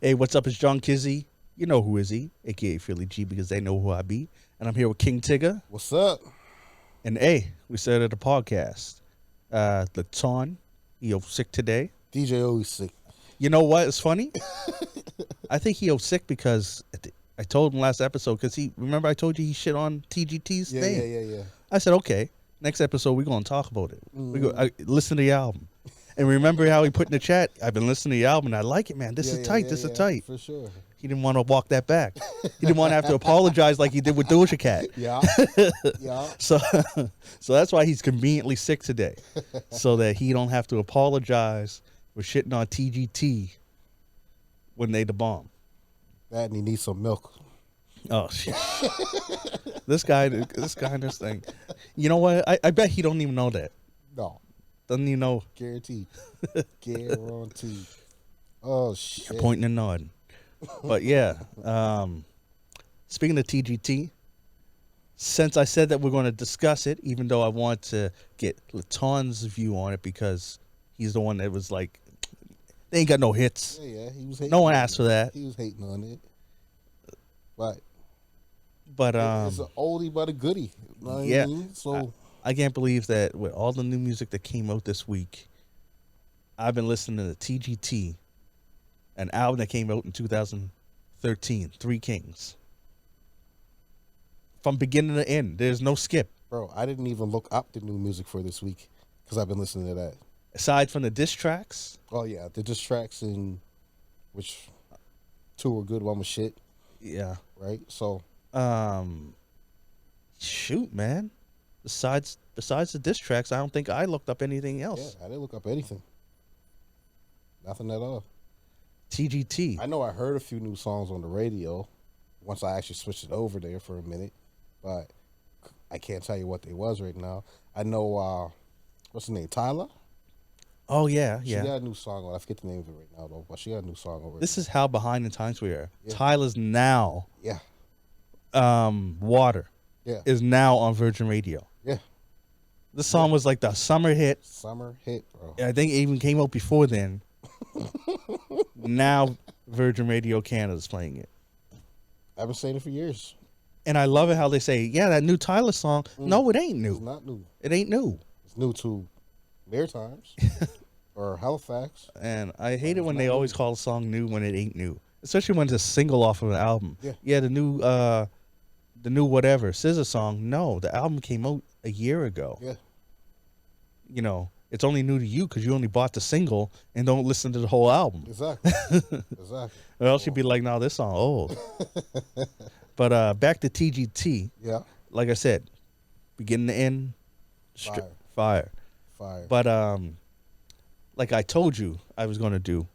Hey, what's up? It's John Kizzy. You know who is he, aka Philly G, because they know who I be. And I'm here with King Tigger. What's up? And hey, we started the podcast. Laton, sick today. DJ always sick. You know what? It's funny. I think he sick because I told him last episode because remember I told you he shit on TGT's thing. Yeah. I said okay. Next episode we're gonna talk about it. Listen to the album. And remember how he put in the chat, I've been listening to the album and I like it, man. This is tight. This is tight. For sure. He didn't want to walk that back. He didn't want to have to apologize like he did with Doja Cat. Yeah. Yeah. So that's why he's conveniently sick today. So that he don't have to apologize for shitting on TGT when they the bomb. That and he needs some milk. Oh shit. This guy and this thing. You know what? I bet he don't even know that. No. Doesn't even know. Guaranteed. Guaranteed. Oh shit. You're pointing and nodding. But yeah. Speaking of TGT, since I said that we're going to discuss it, even though I want to get Laton's view on it because he's the one that was like, they ain't got no hits. Yeah, he was hating. No one asked for that. He was hating on it. But it's an oldie but a goodie. You know what yeah. I mean? So I can't believe that with all the new music that came out this week, I've been listening to TGT, an album that came out in 2013, Three Kings. From beginning to end, there's no skip. bro, I didn't even look up the new music for this week because I've been listening to that. Aside from the diss tracks. Oh yeah, the diss tracks in which two were good, one was shit. Yeah. Right? So shoot, man. Besides the diss tracks, I don't think I looked up anything else. Yeah, I didn't look up anything. Nothing at all. TGT. I know I heard a few new songs on the radio once I actually switched it over there for a minute, but I can't tell you what they was right now. I know what's her name, Tyler? Oh yeah, She yeah. got a new song on. I forget the name of it right now though, but she got a new song over. This is how behind the times we are. Yeah. Tyler's now Yeah. Water Yeah. is now on Virgin Radio. Yeah. This song was like the summer hit. Summer hit, bro. I think it even came out before then. Now Virgin Radio Canada's playing it. I've been saying it for years. And I love it how they say, yeah, that new Tyler song. No, it ain't new. It's not new. It ain't new. It's new to Maritimes or Halifax. And I hate it when they always call a song new when it ain't new. Especially when it's a single off of an album. Yeah. The new whatever, SZA song. No, the album came out a year ago. Yeah. You know, it's only new to you because you only bought the single and don't listen to the whole album. Exactly. Exactly. Or else you'd be like, no, this song old. But back to TGT. Yeah. Like I said, beginning to end, fire. But like I told you I was going to do,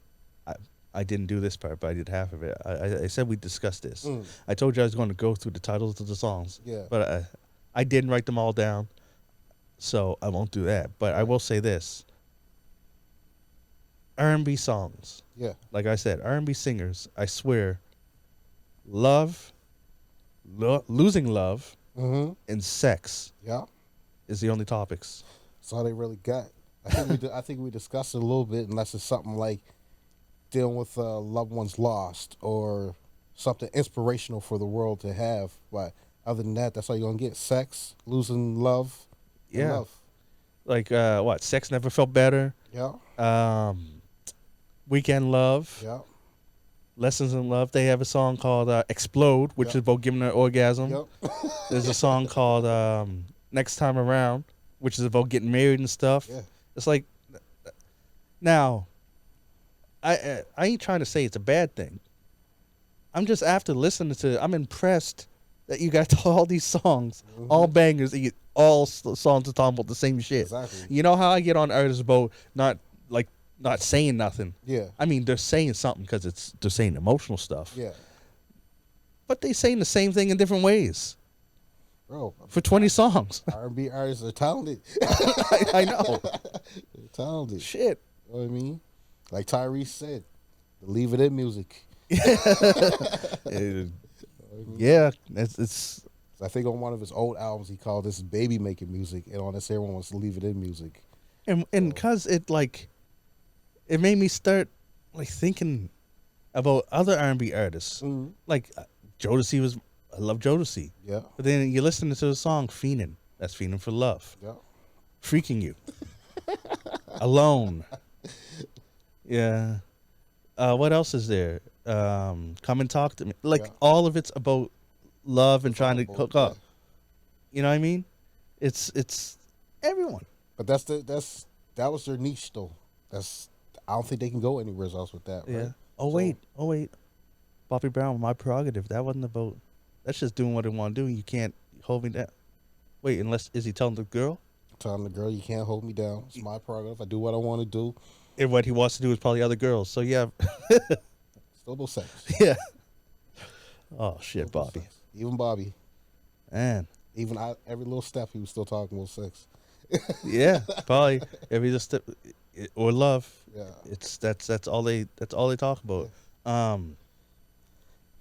I didn't do this part, but I did half of it. I said we'd discuss this. I told you I was going to go through the titles of the songs. Yeah. But I didn't write them all down, so I won't do that. But I will say this. R&B songs. Yeah. Like I said, R&B singers, I swear, losing love, and sex is the only topics. That's all they really got. I think we discussed it a little bit, unless it's something like dealing with loved ones lost or something inspirational for the world to have. But other than that, that's all you're gonna get: sex, losing love, and love. Like what? Sex Never Felt Better. Yeah. Weekend Love. Yeah. Lessons in Love. They have a song called Explode, which is about giving an orgasm. Yep. There's a song called Next Time Around, which is about getting married and stuff. Yeah. It's like, now, I ain't trying to say it's a bad thing. I'm just after listening to, I'm impressed that you got all these songs, all bangers, all songs are talking about the same shit. Exactly. You know how I get on artists about not saying nothing. Yeah. I mean, they're saying something because they're saying emotional stuff. Yeah. But they saying the same thing in different ways. Bro. For 20 songs. R&B artists are talented. I know. They're talented. Shit. You know what I mean? Like Tyrese said, leave it in music. Yeah, it's. I think on one of his old albums, he called this baby making music, and on this, everyone wants to leave it in music. And because it made me start like thinking about other R&B artists. Mm-hmm. Like Jodeci was, I love Jodeci. Yeah. But then you're listening to the song Fiendin'. That's Fiendin' for Love. Yeah. Freaking You. Alone. Yeah. What else is there? Come and Talk to Me. Like all of it's about love and trying to hook up. You know what I mean? It's everyone. But that was their niche though. I don't think they can go anywhere else with that. Yeah. Right? Oh wait. Bobby Brown, My Prerogative. That wasn't about. That's just doing what they want to do. You can't hold me down. Wait, unless is he telling the girl? Telling the girl you can't hold me down. It's my prerogative. I do what I want to do. And what he wants to do is probably other girls. So yeah. Still no sex. Yeah. Oh shit, Still no Bobby. sex. Even Bobby. Man. Even every little step he was still talking about sex. Yeah, probably every just step or love. Yeah. That's all they talk about. Yeah.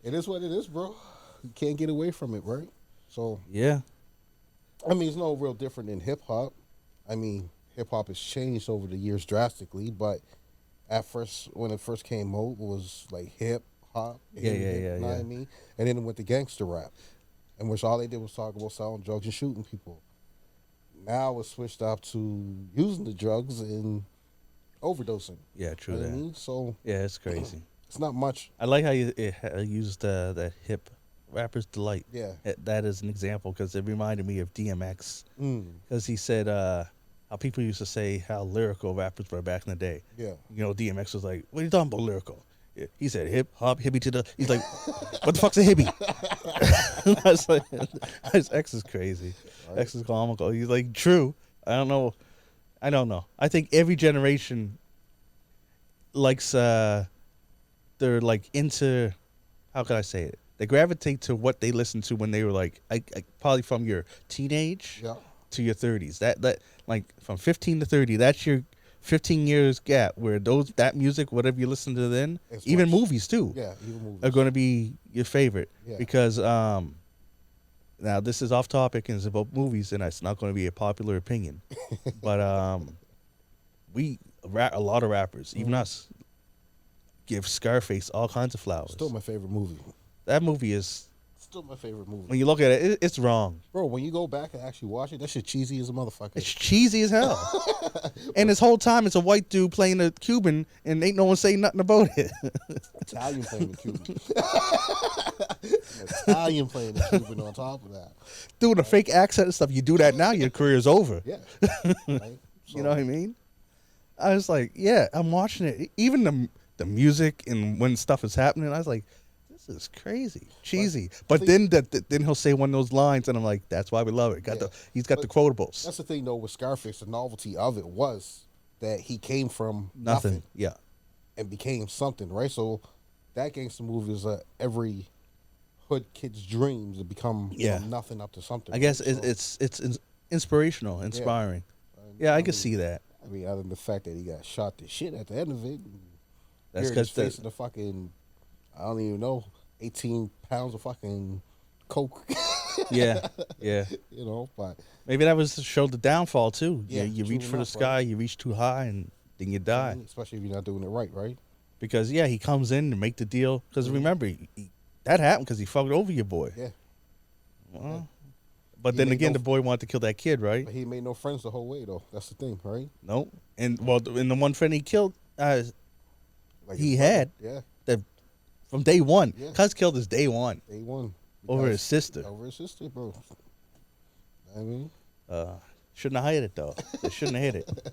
It is what it is, bro. You can't get away from it, right? So yeah. I mean, it's no real different than hip hop. I mean, hip hop has changed over the years drastically, but at first, when it first came out, it was like hip hop. Yeah. You know what I mean? And then it went to gangster rap, in which all they did was talk about selling drugs and shooting people. Now it's switched up to using the drugs and overdosing. Yeah, true You know that. what I mean? So Yeah, it's crazy. it's not much. I like how you used that hip rapper's delight. Yeah. That is an example because it reminded me of DMX because he said how people used to say how lyrical rappers were back in the day. Yeah. You know, DMX was like, "What are you talking about lyrical?" Yeah. He said hip hop, hippie to the. He's like, "What the fuck's a hippie?" I was like, X is crazy. Right. X is comical. He's like, true. I don't know. I think every generation likes. They're like into. How can I say it? They gravitate to what they listened to when they were like, probably from your teenage to your 30s. That like from 15 to 30. That's your 15 years gap where that music, whatever you listen to then, even movies too, even movies are going to be your favorite because now this is off topic and it's about movies and it's not going to be a popular opinion, but a lot of rappers, even us, give Scarface all kinds of flowers. Still my favorite movie. That movie is still my favorite movie. When you look at it, it's wrong. Bro, when you go back and actually watch it, that shit cheesy as a motherfucker. It's cheesy as hell. And this whole time, it's a white dude playing a Cuban, and ain't no one saying nothing about it. Italian playing the Cuban. Italian playing the Cuban on top of that. Doing a fake accent and stuff. You do that now, your career's over. Yeah. Right? So, you know what I mean? I was like, yeah, I'm watching it. Even the music and when stuff is happening, I was like, this is crazy, cheesy. But then then he'll say one of those lines, and I'm like, that's why we love it. He's got the quotables. That's the thing, though, with Scarface. The novelty of it was that he came from nothing. Yeah. And became something, right? So that gangster movie is every hood kid's dreams to become from nothing up to something. I guess it's inspirational, inspiring. Yeah, I can see that. I mean, other than the fact that he got shot to shit at the end of it. That's because facing the fucking, I don't even know, 18 pounds of fucking coke. Yeah. You know, but maybe that was to show the downfall too. Yeah, you reach for the sky, you reach too high, and then you die. Especially if you're not doing it right? Because he comes in to make the deal. Because remember, that happened because he fucked over your boy. Yeah. Well, but then again, the boy wanted to kill that kid, right? But he made no friends the whole way, though. That's the thing, right? No, and in the one friend he killed, he had that from day one. Yeah. Cuz killed his day one. Day one. Over his sister. Over his sister, bro. I mean, shouldn't have hit it though. They shouldn't have hit it.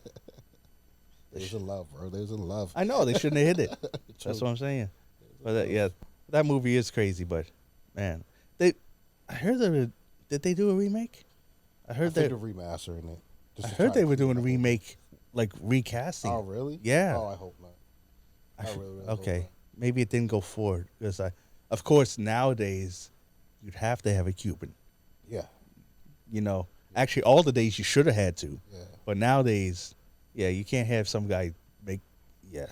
There's a love, bro. There's a love. I know they shouldn't have hit it. That's what I'm saying. But that movie is crazy. But man, I heard did they do a remake? I heard they're remastering it. I heard they were doing a remake, like recasting. Oh, really? Yeah. Oh, I hope not. I really okay. Hope not. Maybe it didn't go forward because of course, nowadays you'd have to have a Cuban. Yeah. You know, actually, all the days you should have had to. Yeah. But nowadays, you can't have some guy make. Yeah.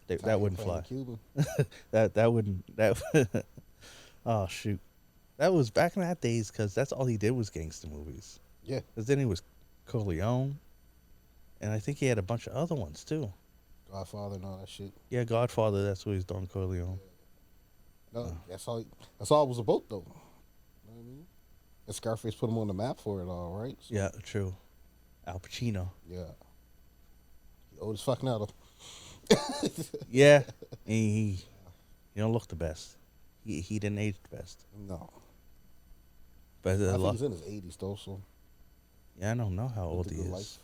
That wouldn't fly. Cuban. that wouldn't. Oh shoot. That was back in that days because that's all he did was gangster movies. Yeah. Because then he was Corleone, and I think he had a bunch of other ones too. Godfather and all that shit. Yeah, Godfather. That's what he's Don Corleone. No, that's all. That's all it was about, though. You know what I mean? And Scarface put him on the map for it all, right? So, Yeah, true. Al Pacino. yeah. He old as fuck now, though. Yeah, and he don't look the best. He didn't age the best. No. But I think he's in his 80s, though, so. yeah, I don't know how old Lived a he good is. life.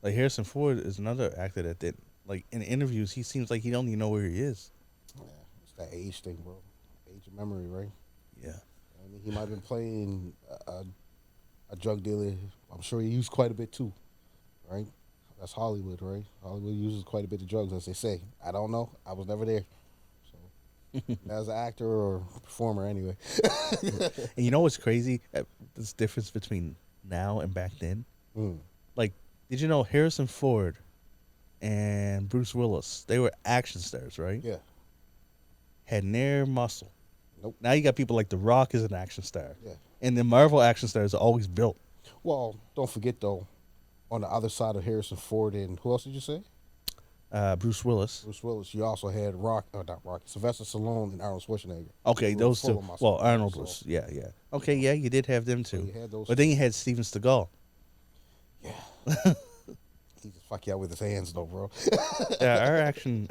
Like Harrison Ford is another actor that did. Like in interviews, he seems like he don't even know where he is. Yeah, it's that age thing, bro. Age of memory, right? Yeah. I mean, he might have been playing a drug dealer. I'm sure he used quite a bit, too, right? That's Hollywood, right? Hollywood uses quite a bit of drugs, as they say. I don't know. I was never there. So, as an actor or performer, anyway. And you know what's crazy? This difference between now and back then. Like, did you know Harrison Ford and Bruce Willis? They were action stars, right? Yeah. Had near muscle. Nope. Now you got people like The Rock is an action star. Yeah. And the Marvel action stars are always built. Well, don't forget, though, on the other side of Harrison Ford and who else did you say? Bruce Willis. Bruce Willis. You also had not Rocky, Sylvester Stallone and Arnold Schwarzenegger. Okay, Who were those full two. of muscle, Well, Arnold so- was, yeah. Okay, yeah, you did have them So too. you had those But then you had Steven Seagal. Yeah. He just fuck you out with his hands, though, bro. Yeah,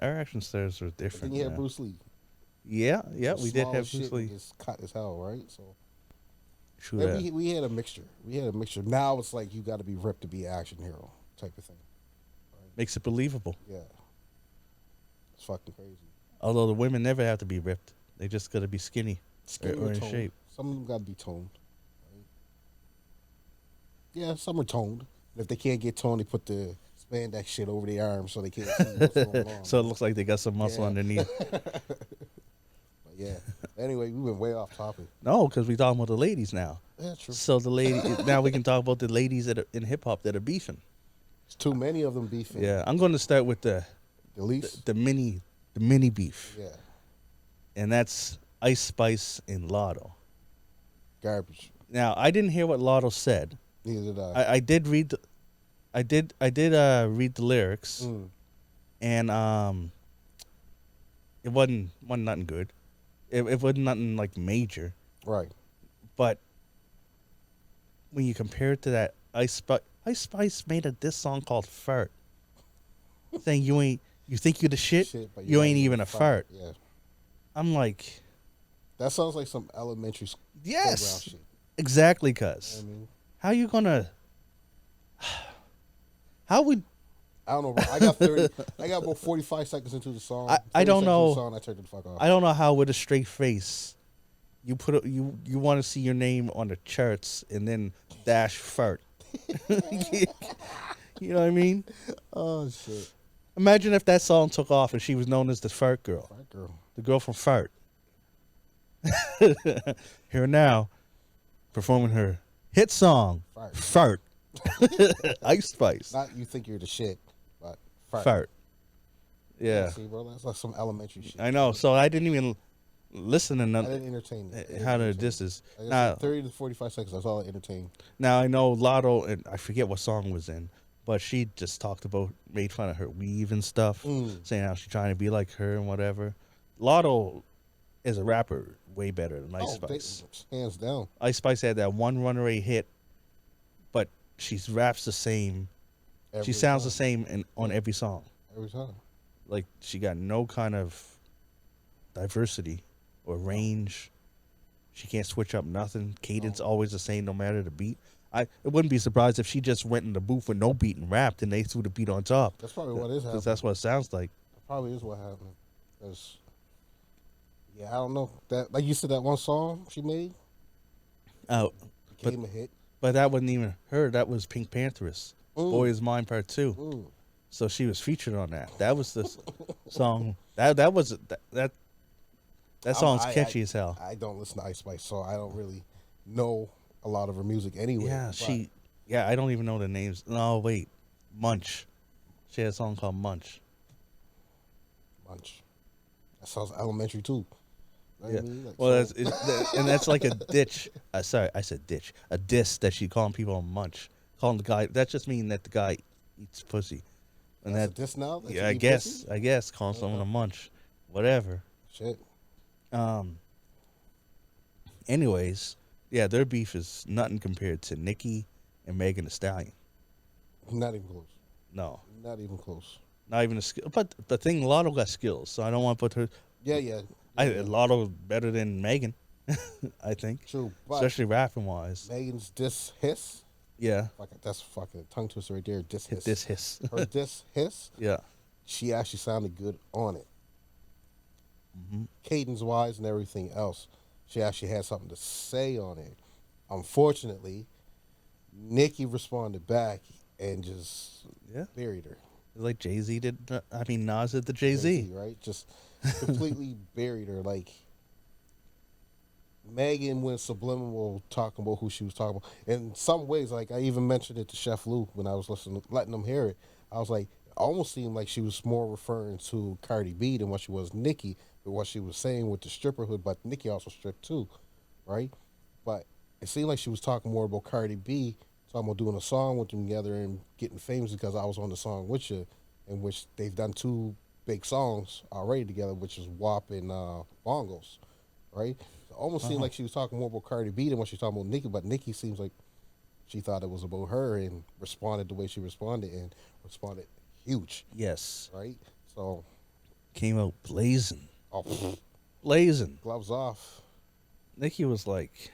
our action stars were But different. then you had yeah. Bruce Lee. Yeah, we did Small have as shit Bruce and Lee. just cut as hell, right? So True yeah, that. we had a mixture. Now it's like you got to be ripped to be an action hero type of thing. Makes it believable. Yeah, it's fucking crazy. Although the women never have to be ripped. They just got to be skinny Skinny or in toned. shape. Some of them got to be toned. Right? Yeah, some are toned. And if they can't get toned, they put the spandex shit over their arms so they can't see what's going on. So it looks like they got some muscle Yeah. underneath. But yeah. Anyway, we went way off topic. No, because we talking about the ladies now. Yeah, true. So the lady now we can talk about the ladies that are in hip hop that are beefing. There's too many of them beefing. Yeah, I'm going to start with The least. the mini beef, Yeah. and that's Ice Spice and Latto. Garbage. Now I didn't hear what Latto said. Neither did I. I did read. I did read the lyrics, and it wasn't nothing good. It wasn't nothing like major. Right. But when you compare it to that Ice Spice made a diss song called "Fart," saying you think you the shit, but you ain't even a fart. Yeah. I'm like, That sounds like some elementary school yes, playground shit. exactly. You know Cuz what I mean? how you gonna? How would I don't know, bro. I got about 45 seconds into the song. I 30 don't seconds into know. the song, I turned the fuck off. I don't know how with a straight face you you want to see your name on the charts and then dash fart. You know what I mean? Oh shit. Imagine if that song took off and she was known as the Fart Girl, Fart girl. the girl from Fart. Here now, performing her hit song, Fart. Ice Spice, Not you think you're the shit, but fart. Fart. Yeah, See, bro, that's like some elementary shit. I know. So I didn't even listen to I none, didn't entertain it. how to diss this. Like I Now, said, 30 to 45 seconds. That's all I entertained. now I know Lotto, and I forget what song was in, but she just talked about, made fun of her weave and stuff, saying how she's trying to be like her and whatever. Lotto is a rapper way better than Ice Spice. Hands down. Ice Spice had that one runaway hit, but she raps the same. Every She sounds time. the same on every song. Every time. Like she got no kind of diversity or range. She can't switch up nothing. Cadence always the same no matter the beat. I wouldn't be surprised if she just went in the booth with no beat and rapped and they threw the beat on top. That's probably what is happening. Because that's what it sounds like. That probably is what happened. 'Cause, yeah, I don't know. That, like you said, that one song she made became a hit. But that wasn't even her. That was Pink Pantheress. Boy Is Mine Part 2. Mm. So she was featured on that. That was the song. That song's catchy as hell. I don't listen to Ice Spice, so I don't really know a lot of her music anyway. Yeah, but I don't even know the names. No, wait. Munch. She had a song called Munch. Munch. That sounds elementary too. Know what Yeah. I mean? Like, Well, so- and that's like a ditch. Sorry, I said ditch. A diss that she calling people Munch. Calling the guy. That just means that the guy eats pussy. And that's a diss now. That yeah, I guess calling someone a munch, whatever. Shit. Anyways, yeah, their beef is nothing compared to Nicki and Megan Thee Stallion. Not even close. No, Not even close. not even a skill. But the thing, Lotto got skills, so I don't want to put her. Yeah. Lotto better than Megan, I think. True, but especially rapping wise. Megan's diss hiss. Yeah. That's fucking tongue twister right there. Diss hiss. Diss hiss. Her diss hiss. Yeah. She actually sounded good on it. Mm-hmm. Cadence wise and everything else, she actually had something to say on it. Unfortunately, Nicki responded back and just buried her. Like Jay-Z did. Nas did the Jay-Z. Right? Just completely buried her. Like, Megan went subliminal talking about who she was talking about. In some ways, like, I even mentioned it to Chef Lou when I was letting him hear it. I was like, it almost seemed like she was more referring to Cardi B than what she was Nicki, but what she was saying with the stripperhood, but Nicki also stripped too, right? But it seemed like she was talking more about Cardi B, talking about doing a song with them together and getting famous because I was on the song with you, in which they've done 2 big songs already together, which is WAP and Bongos, right? So it almost seemed like she was talking more about Cardi B than what she was talking about Nicki, but Nicki seems like she thought it was about her and responded the way she responded and responded huge. Yes. Right? So. Came out blazing. Oh, blazing. Gloves off. Nicki was like,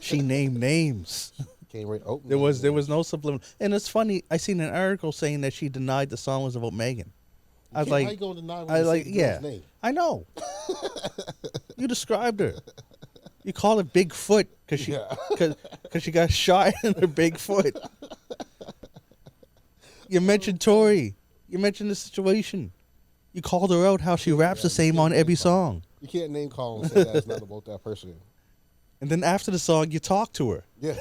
she named names. Came right open. There was no subliminal. And it's funny, I seen an article saying that she denied the song was about Megan. I was like, how you gonna deny when you say the girl's name? I know. You described her. You call her Bigfoot because she got shot in her big foot. You mentioned Tori. You mentioned the situation. You called her out how she raps the same on every song. You can't name call and say that's not about that person. And then after the song, you talk to her. Yeah.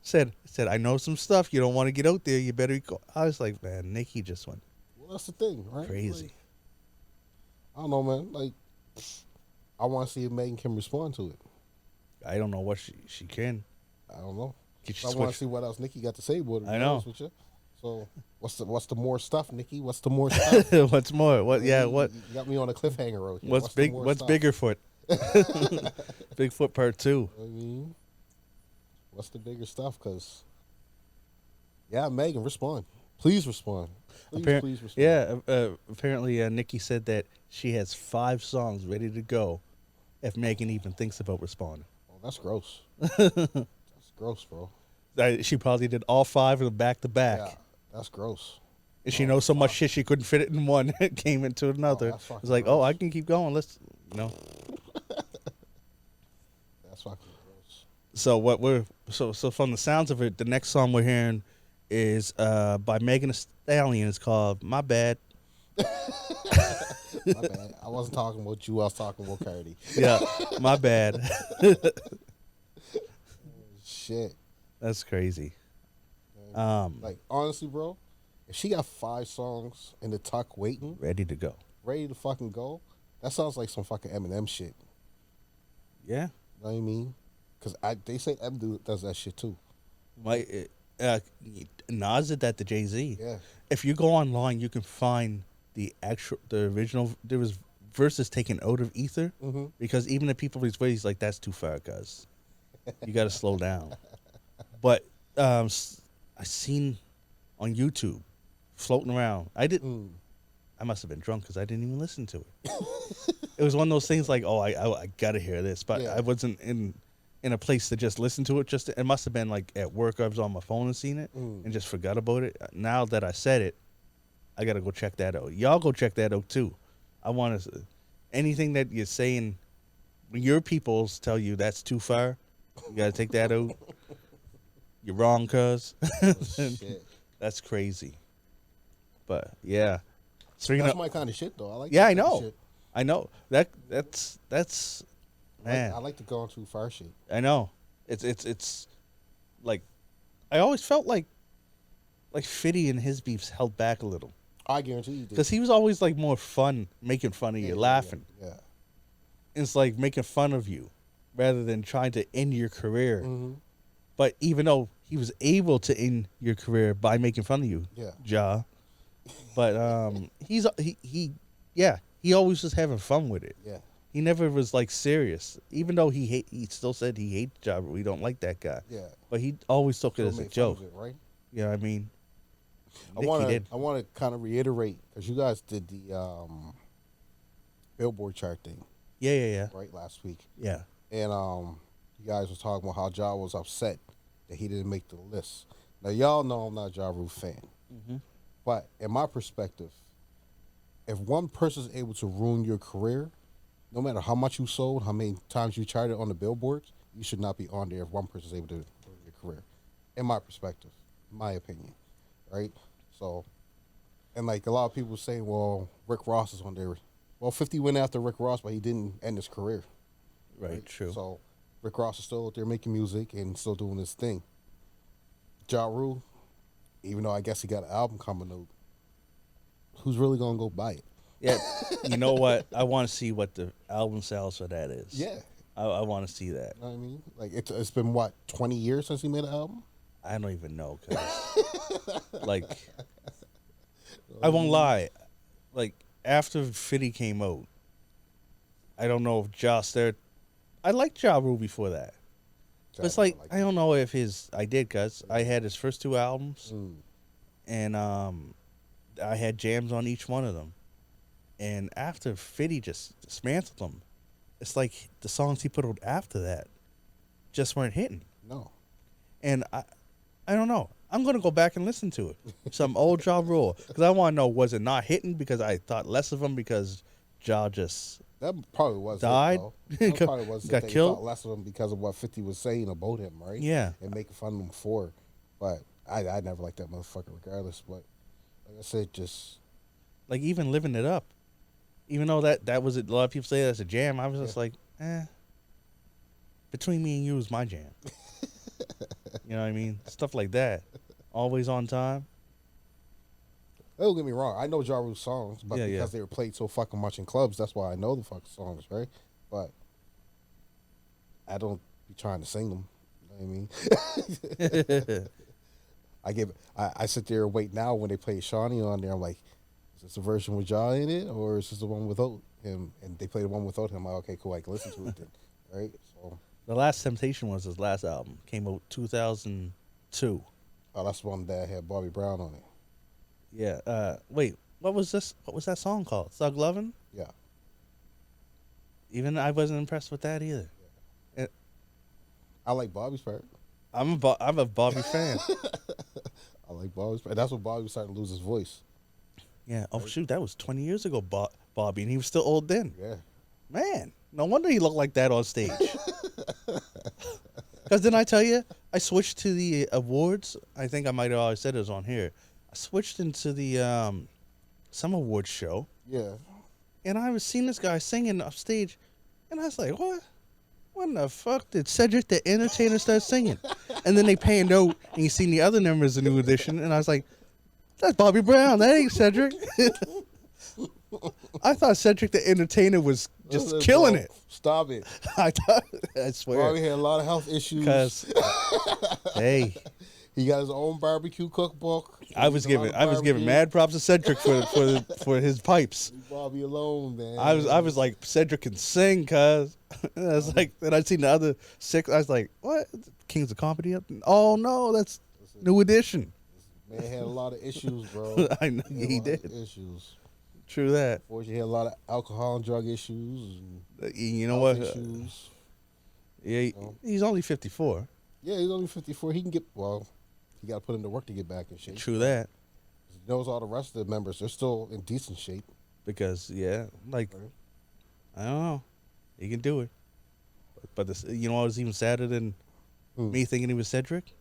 said, I know some stuff. You don't want to get out there. You better go. I was like, man, Nicki just went. Well, that's the thing, right? Crazy. Like, I don't know, man. Like, I want to see if Megan can respond to it. I don't know what she can. I don't know. I want to see what else Nicki got to say about it. I know. With you. So what's the more stuff, Nicki? What's the more stuff? What's more? What? Yeah. What? You got me on a cliffhanger road. Here. What's big? What's bigger foot? Bigfoot Part 2. I mean, what's the bigger stuff? Because Megan, respond. Please respond. Please respond. Yeah. Apparently, Nicki said that she has 5 songs ready to go if Megan even thinks about responding. Oh, that's gross. That's gross, bro. She probably did all 5 of them back to back. Yeah, that's gross. And she knows so much shit she couldn't fit it in one. It came into another. It's like, gross. I can keep going. Let's, That's fucking gross. So so from the sounds of it, the next song we're hearing is by Megan Thee Stallion. It's called "My Bad." My bad. I wasn't talking about you. I was talking about Cardi. Yeah, my bad. Shit. That's crazy. Like, honestly, bro, if she got 5 songs in the tuck waiting, ready to fucking go, that sounds like some fucking Eminem shit. Yeah. You know what I mean? Because they say Eminem does that shit too. Nas did that to Jay-Z. Yeah. If you go online, you can find the original. There was verses taken out of Ether because even the people of his ways like that's too far, cuz you got to slow down. But I seen on YouTube floating around. I must have been drunk because I didn't even listen to it. It was one of those things like, I gotta hear this, but I wasn't in a place to just listen to it. It must have been like at work. I was on my phone and seen it and just forgot about it. Now that I said it, I gotta go check that out. Y'all go check that out too. I want to anything that you're saying when your peoples tell you that's too far, you gotta take that out. You're wrong, cuz. Oh, shit. That's crazy. But yeah, that's my kind of shit, though. I like. Yeah, I know. Shit. I know that's man. I like to go on too far shit. I know. It's like I always felt like Fitty and his beefs held back a little. I guarantee you did. Because he was always like more fun, making fun of you, laughing. Yeah. It's like making fun of you rather than trying to end your career. But even though he was able to end your career by making fun of you, Yeah. Ja. But he always was having fun with it. Yeah. He never was like serious. Even though he still said he hates Ja Rule. We don't like that guy. Yeah. But he always took it Still as a made fun joke. of it, right? You know what I mean? I Nicki did. want to kind of reiterate because you guys did the Billboard chart thing, Yeah. right, last week, Yeah. and you guys was talking about how Ja was upset that he didn't make the list. Now y'all know I'm not a Ja Rule fan, but in my perspective, if one person is able to ruin your career, no matter how much you sold, how many times you charted on the billboards, you should not be on there if one person is able to ruin your career. In my perspective, my opinion, right? So, and like a lot of people saying, well, Rick Ross is on there. Well, 50 went after Rick Ross, but he didn't end his career. Right. True. So, Rick Ross is still out there making music and still doing his thing. Ja Rule, even though I guess he got an album coming out, who's really gonna go buy it? Yeah. You know what? I want to see what the album sales for that is. Yeah, I want to see that. you know what I mean, like it's been what 20 years since he made an album. I don't even know, cause like I won't lie, like after 50 came out, I don't know if Joss there. I liked Ja Rule before that. But it's like I don't know if I did, cause I had his first two albums, and I had jams on each one of them, and after 50 just dismantled them, it's like the songs he put out after that just weren't hitting. No. And I don't know. I'm gonna go back and listen to it. Some old Ja Rule, because I want to know, was it not hitting because I thought less of him because Ja just That probably was died? It, though. That probably was Got it. They killed? thought less of him because of what 50 was saying about him, right? Yeah. And making fun of him for it. But I never liked that motherfucker regardless. But like I said, just like even living it up, even though that was a lot of people say that's a jam. I was just like, Between Me and You is my jam. You know what I mean? Stuff like that. Always on Time. don't get me wrong. I know Ja Rule's songs, but Yeah, because they were played so fucking much in clubs, that's why I know the fucking songs, right? But I don't be trying to sing them. You know what I mean? I sit there and wait now when they play Shawnee on there. I'm like, is this a version with Ja in it, or is this the one without him? And they play the one without him. I'm like, okay, cool. I can listen to it then, right? So, The Last Temptation was his last album. Came out 2002. oh, that's the one that had Bobby Brown on it. Yeah. Wait. What was this? What was that song called? Thug Lovin'? Yeah. Even I wasn't impressed with that either. I like Bobby's part. I'm a Bobby fan. I like Bobby's part. That's when Bobby was starting to lose his voice. Yeah. Oh shoot, that was 20 years ago, Bobby, and he was still old then. Yeah. Man, no wonder he looked like that on stage. Because didn't I tell you, I switched to the awards. I think I might have always said it was on here. I switched into the some awards show, Yeah. and I was seeing this guy singing off stage, and I was like, what? When the fuck did Cedric the Entertainer start singing? And then they panned out, and you seen the other members of New Edition, and I was like, that's Bobby Brown. That ain't Cedric. I thought Cedric the Entertainer was just killing it. Stop it. I swear. Bobby had a lot of health issues. Because, hey, he got his own barbecue cookbook. I was giving mad props to Cedric for his pipes. Leave Bobby alone, man. I was like, Cedric can sing, cuz. I was like, then I seen the other six. I was like, what? Kings of Comedy up? Oh no, that's New Edition. Man had a lot of issues, bro. I know he did. Issues. True that. Unfortunately, he had a lot of alcohol and drug issues. And You know what? Issues. Yeah, he's only 54. Yeah, he's only 54. He can get, well, he got to put in the work to get back in shape. True that. He knows all the rest of the members. They're still in decent shape. Because, yeah, like, Right. I don't know. He can do it. But this, you know what was even sadder than me thinking he was Cedric?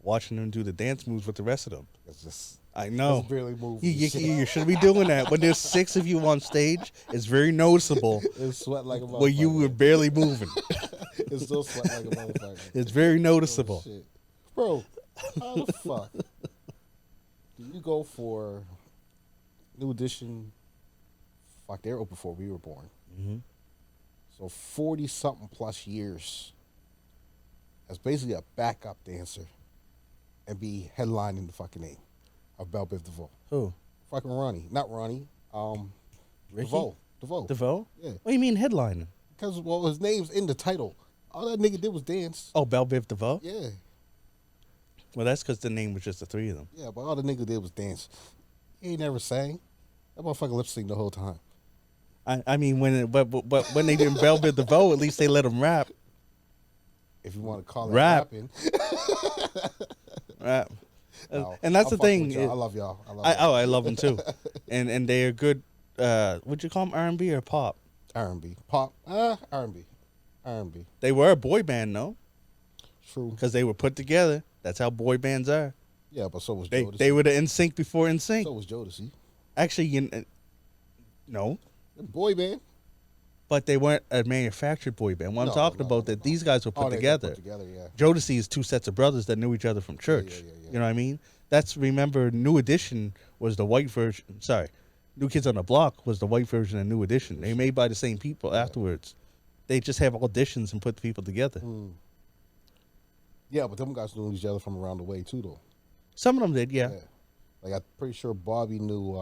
Watching him do the dance moves with the rest of them. It's just, I know. it's barely moving. You shouldn't be doing that. When there's 6 of you on stage, it's very noticeable. It's sweat like a motherfucker. Where you were barely moving. It's still sweat like a motherfucker. It's very noticeable. Oh, shit. Bro, how the fuck do you go for New Edition? Fuck, they were open before we were born. Mm-hmm. So 40-something plus years. as basically a backup dancer and be headlining the fucking name of Belle Biv DeVoe. Who? Fucking Ronnie. Not Ronnie. Ricky? DeVoe. DeVoe? Yeah. What do you mean headlining? Because, well, his name's in the title. All that nigga did was dance. Oh, Belle Biv DeVoe? Yeah. Well, that's because the name was just the three of them. Yeah, but all the nigga did was dance. He ain't never sang. That motherfucker lip sync the whole time. I mean, but when they did Belle Biv DeVoe, at least they let him rap. If you want to call it Rap. rapping. Rap. No, And that's I'm the thing. fucking with y'all. I love y'all. I love them too. and they are good. Would you call them R&B or pop? R&B. Pop. R&B. R&B. They were a boy band, though. True. Because they were put together. That's how boy bands are. Yeah, but so was They Jodeci. they were the NSYNC before NSYNC. So was Jodeci. Actually, no. Boy band. But they weren't a manufactured boy band. What I'm talking about that these guys were put together. Put together, yeah. Jodeci is two sets of brothers that knew each other from church. Yeah. You know what I mean? That's, remember, New Edition was the white version. Sorry. New Kids on the Block was the white version of New Edition. They made by the same people afterwards. They just have auditions and put the people together. Yeah, but them guys knew each other from around the way too, though. Some of them did, yeah. Like, I'm pretty sure Bobby knew,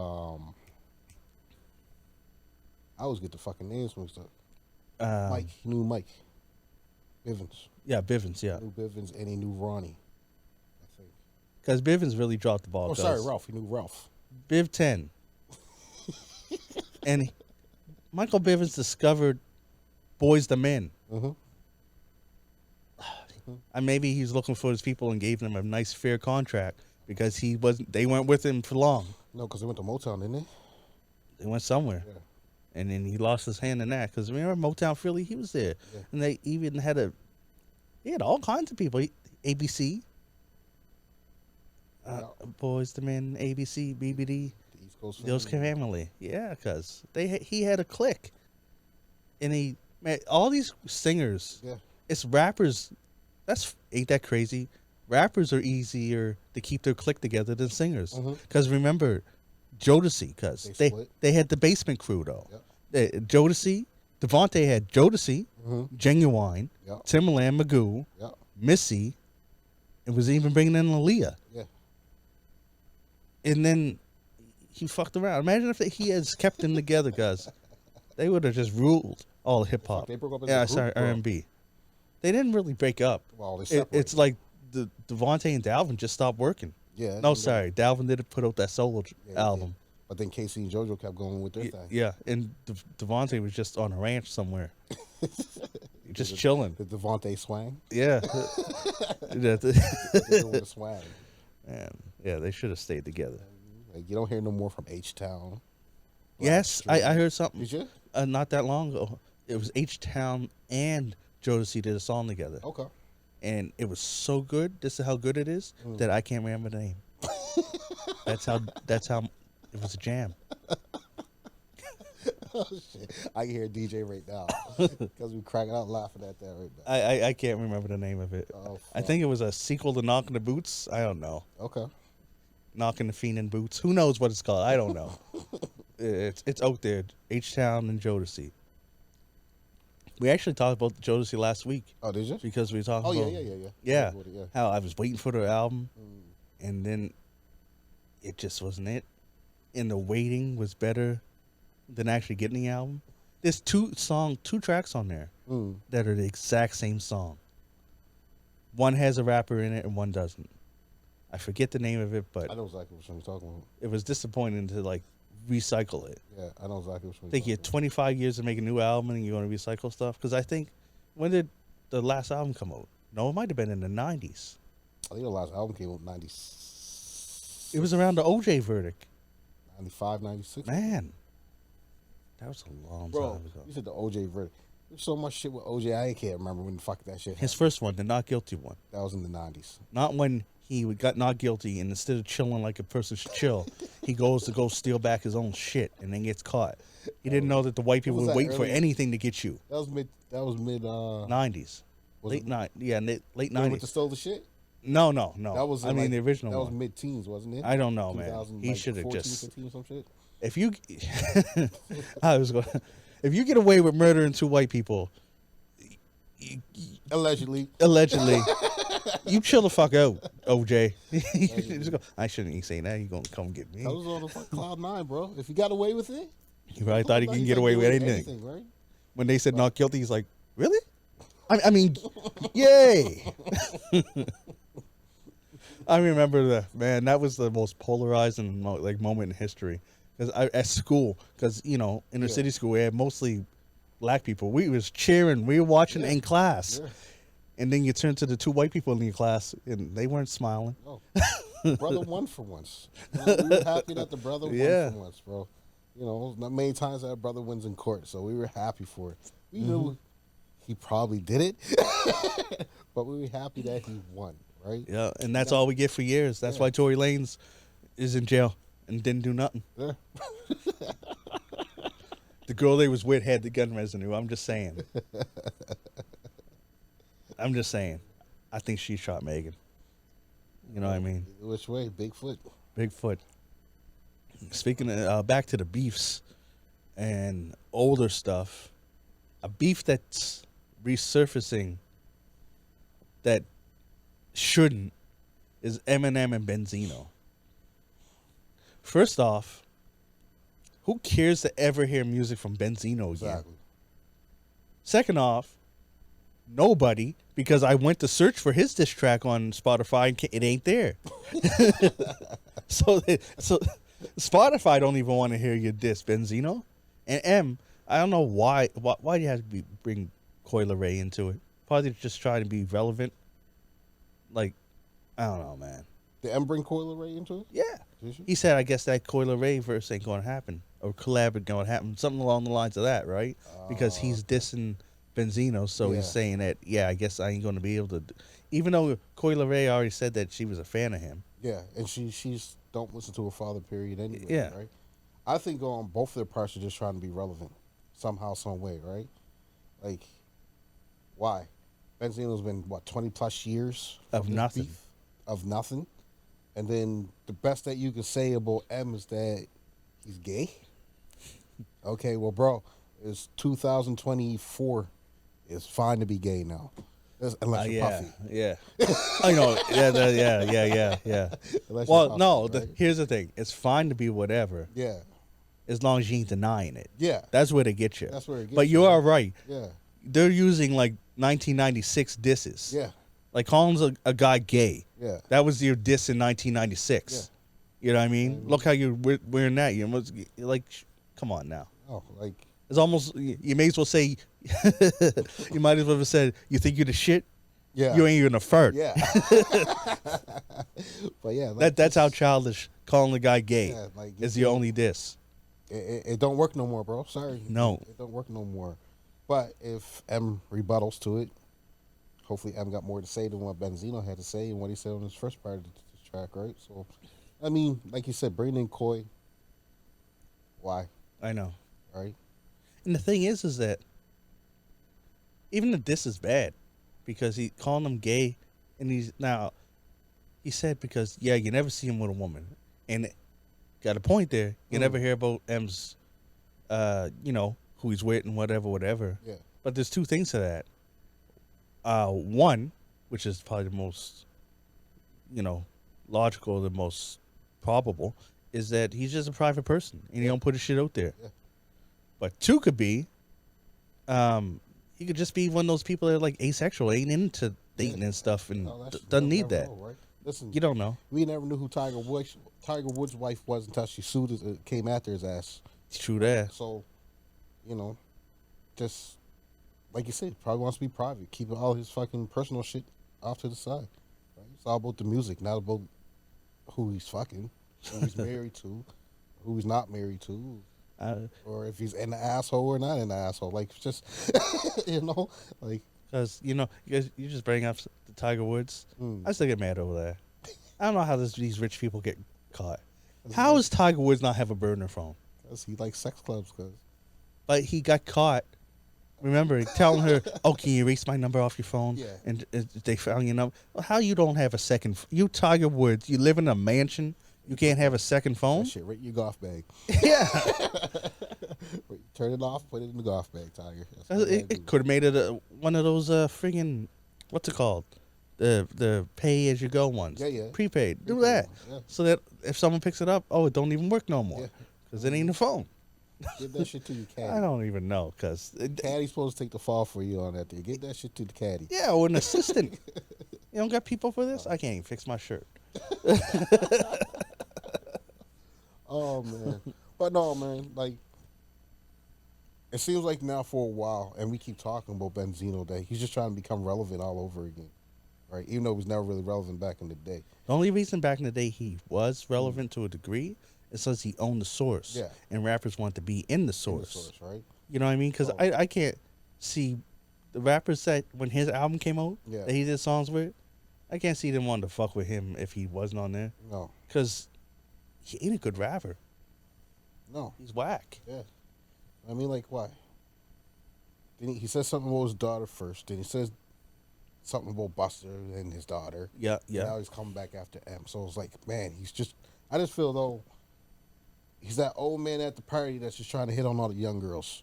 I always get the fucking names mixed up. Mike. He knew Mike. Bivens. Yeah, Bivens, yeah. He knew Bivens and he knew Ronnie, I think. Because Bivens really dropped the ball. Oh, sorry, Ralph. He knew Ralph. Biv 10. And Michael Bivens discovered Boys the Men. And maybe he's looking for his people and gave them a nice fair contract because they weren't with him for long. No, because they went to Motown, didn't they? They went somewhere. Yeah. And then he lost his hand in that. Because remember Motown Philly, he was there. Yeah. And they even had all kinds of people. ABC. Boys the Men, ABC, BBD. The East Coast Those family. Yeah, because he had a clique. And all these singers, it's rappers. Ain't that crazy? Rappers are easier to keep their clique together than singers. Because remember, Jodeci, because they had the Basement Crew, though. Jodeci, Devontae had Jodeci, Genuine, Timberland, Magoo, Missy, and was even bringing in Aaliyah. And then he fucked around. Imagine if he had kept them together, guys. They would have just ruled all hip hop. They broke up as a group, R&B. They didn't really break up. Well, they separated. It's like Devontae and Dalvin just stopped working. Yeah. No, sorry. Dalvin didn't put out that solo album. But then Casey and JoJo kept going with their thing. Yeah, and Devontae was just on a ranch somewhere. Just chilling. The Devontae swang? Yeah. The swang. Man, yeah, they should have stayed together. Like, you don't hear no more from H-Town. Yes, I heard something. Did you? Not that long ago. It was H-Town and Jodeci did a song together. Okay. And it was so good. This is how good it is that I can't remember the name. That's how it was a jam. Oh, shit. I can hear DJ right now because we cracking out laughing at that right now. I can't remember the name of it. Oh, I think it was a sequel to Knockin' the Boots. I don't know. Okay. Knockin' the Fiend in Boots. Who knows what it's called? I don't know. It's out there. H-Town and Jodeci. We actually talked about Jodeci last week. Oh, did you? Because we were talking about... Yeah. Yeah. How I was waiting for their album, and then it just wasn't it. And the waiting was better than actually getting the album. There's two tracks on there that are the exact same song. One has a rapper in it and one doesn't. I forget the name of it, but I know exactly what you're talking about. It was disappointing to like recycle it. Yeah, I know exactly what you're talking about. I think you had 25 years to make a new album and you want to recycle stuff. Because I think, when did the last album come out? No, it might have been in the 90s. I think the last album came out in 90. It was around the OJ verdict. 95, 96. Man, that was a long time ago. You said the OJ verdict. There's so much shit with OJ, I can't remember when the fuck that shit happened. His first one, the not guilty one. That was in the 90s. Not when he got not guilty, and instead of chilling like a person should chill, he goes to go steal back his own shit and then gets caught. He didn't know that the white people would wait for anything to get you. That was mid 90s. Late 90s. Went to stole the shit? No. That was the original that one. was mid-teens, wasn't it? I don't know, man. He should have just 15, some shit. If you if you get away with murdering two white people, Allegedly. Allegedly. You chill the fuck out, OJ. Just go, I shouldn't say that. You gonna come get me? I was on the cloud 9, bro. If you got away with it, You probably thought he can get away with anything. Right? When they said not guilty, he's like, really? I mean, yay! I remember that, man. That was the most polarizing moment in history. Because at school, because inner city school, we had mostly black people. We was cheering, we were watching in class, and then you turn to the two white people in your class, and they weren't smiling. Oh, brother won for once. We were happy that the brother won for once, bro. Not many times that brother wins in court, so we were happy for it. We knew he probably did it, but we were happy that he won, right? Yeah, and that's all we get for years. That's why Tory Lanez is in jail and didn't do nothing. Yeah. The girl they was with had the gun residue. I'm just saying. I think she shot Megan. You know what I mean? Which way? Bigfoot. Bigfoot. Speaking of, back to the beefs and older stuff, a beef that's resurfacing that shouldn't is Eminem and Benzino. First off, who cares to ever hear music from Benzino again? Exactly. Second off, nobody, because I went to search for his diss track on Spotify and it ain't there. So Spotify don't even want to hear your diss, Benzino. And I don't know why do you have to bring Coi Leray into it? Probably just trying to be relevant. Like, I don't know, man. Did M bring Coi Leray into it? Yeah. He said, I guess that Coi Leray verse ain't going to happen. Or collab ain't going to happen. Something along the lines of that, right? Because he's dissing Benzino, so he's saying that, I guess I ain't going to be able to. Even though Coi Leray already said that she was a fan of him. Yeah, and she's don't listen to her father, period, anyway, right? I think on both of their parts are just trying to be relevant somehow, some way, right? Like, why? Benzino's been, 20-plus years? Of nothing. Beef, of nothing. And then the best that you can say about M is that he's gay? Okay, well, bro, it's 2024. It's fine to be gay now. Unless you're puffy. Yeah. I know. Yeah. Well, no, right? Here's the thing. It's fine to be whatever. Yeah. As long as you ain't denying it. Yeah. That's where they get you. That's where it gets you. But you are right. Yeah. They're using, 1996 disses. Yeah. Like calling a guy gay. Yeah. That was your diss in 1996. Yeah. You know what I mean? Look how you're wearing that. You're come on now. Oh, like. It's almost, you may as well say, you might as well have said, you think you're the shit? Yeah. You ain't even a fart. Yeah. But yeah. That's how childish calling the guy gay is the only diss. It don't work no more, bro. Sorry. No. It don't work no more. But if M rebuttals to it, hopefully M got more to say than what Benzino had to say and what he said on his first part of the track, right? So, I mean, like you said, bring in Coi. Why? I know. Right? And the thing is that even the diss is bad because he calling him gay, and he said because you never see him with a woman, and got a point there. You never hear about M's, who he's with and whatever. Yeah. But there's two things to that. One, which is probably the most, logical, the most probable, is that he's just a private person and he don't put his shit out there. Yeah. But two could be, he could just be one of those people that are like asexual, ain't into dating and stuff, and doesn't need that. Know, right? Listen, you don't know. We never knew who Tiger Woods' wife was until she came after his ass. It's true that. So, just like you said, probably wants to be private, keeping all his fucking personal shit off to the side. Right? It's all about the music, not about who he's fucking, who he's married to, who he's not married to. Or if he's in the asshole or not in the asshole. Like, just, like. Because, you just bring up the Tiger Woods. I still get mad over that. I don't know how these rich people get caught. How does Tiger Woods not have a burner phone? Because he likes sex clubs. But he got caught. Remember, telling her, can you erase my number off your phone? Yeah. And they found your number. Well, how you don't have a second? You Tiger Woods, you live in a mansion. You can't have a second phone? That shit right in your golf bag. Yeah. Turn it off, put it in the golf bag, Tiger. It could have made it one of those friggin' what's it called? The pay as you go ones. Yeah. Prepaid. Do that. Yeah. So that if someone picks it up, it don't even work no more. Yeah. Because it ain't a phone. Give that shit to your caddy. I don't even know. Because caddy's supposed to take the fall for you on that there. Get that shit to the caddy. Yeah, or an assistant. You don't got people for this? I can't even fix my shirt. Oh, man. But no, man, like, it seems like now for a while, and we keep talking about Benzino, that he's just trying to become relevant all over again, right? Even though he was never really relevant back in the day. The only reason back in the day he was relevant to a degree is because he owned the source. Yeah. And rappers want to be in the source. In the source, right? You know what I mean? Because I can't see the rappers that when his album came out that he did songs with, I can't see them wanting to fuck with him if he wasn't on there. No. Because he ain't a good rapper. No. He's whack. Yeah. I mean, like, why? Then he says something about his daughter first. Then he says something about Buster and his daughter. Yeah. And now he's coming back after M. So it's like, man, I just feel, though, he's that old man at the party that's just trying to hit on all the young girls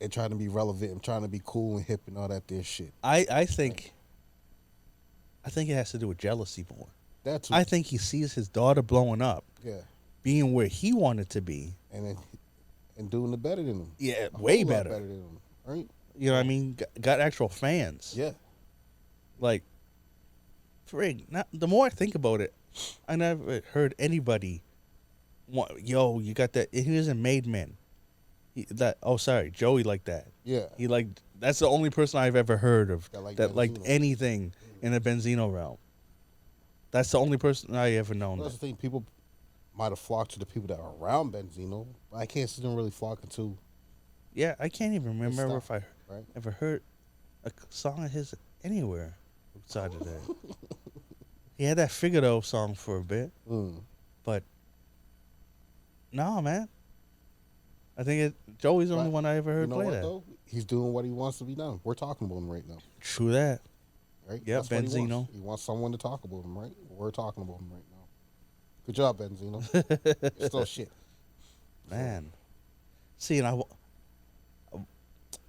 and trying to be relevant and trying to be cool and hip and all that there shit. I think it has to do with jealousy more. That's I think he sees his daughter blowing up. Yeah. Being where he wanted to be. And doing it better than him. Yeah, way better. Better than him, right? You know what I mean? Got actual fans. Yeah. Like, the more I think about it, I never heard anybody, you got that. He was a made man. Joey liked that. Yeah. That's the only person I've ever heard of that liked Benzino. anything in the Benzino realm. That's the only person I ever known. That's the thing. People might have flocked to the people that are around Benzino. But I can't see them really flocking to. Yeah, I can't even remember if I right? ever heard a song of his anywhere outside of that. He had that Figaro song for a bit, but no, man. I think Joey's the only one I ever heard play that. Though? He's doing what he wants to be done. We're talking about him right now. True that. Right? Yeah, Benzino. He wants someone to talk about him, right? We're talking about him right now. Good job, Benzino. Still shit. Man. See, and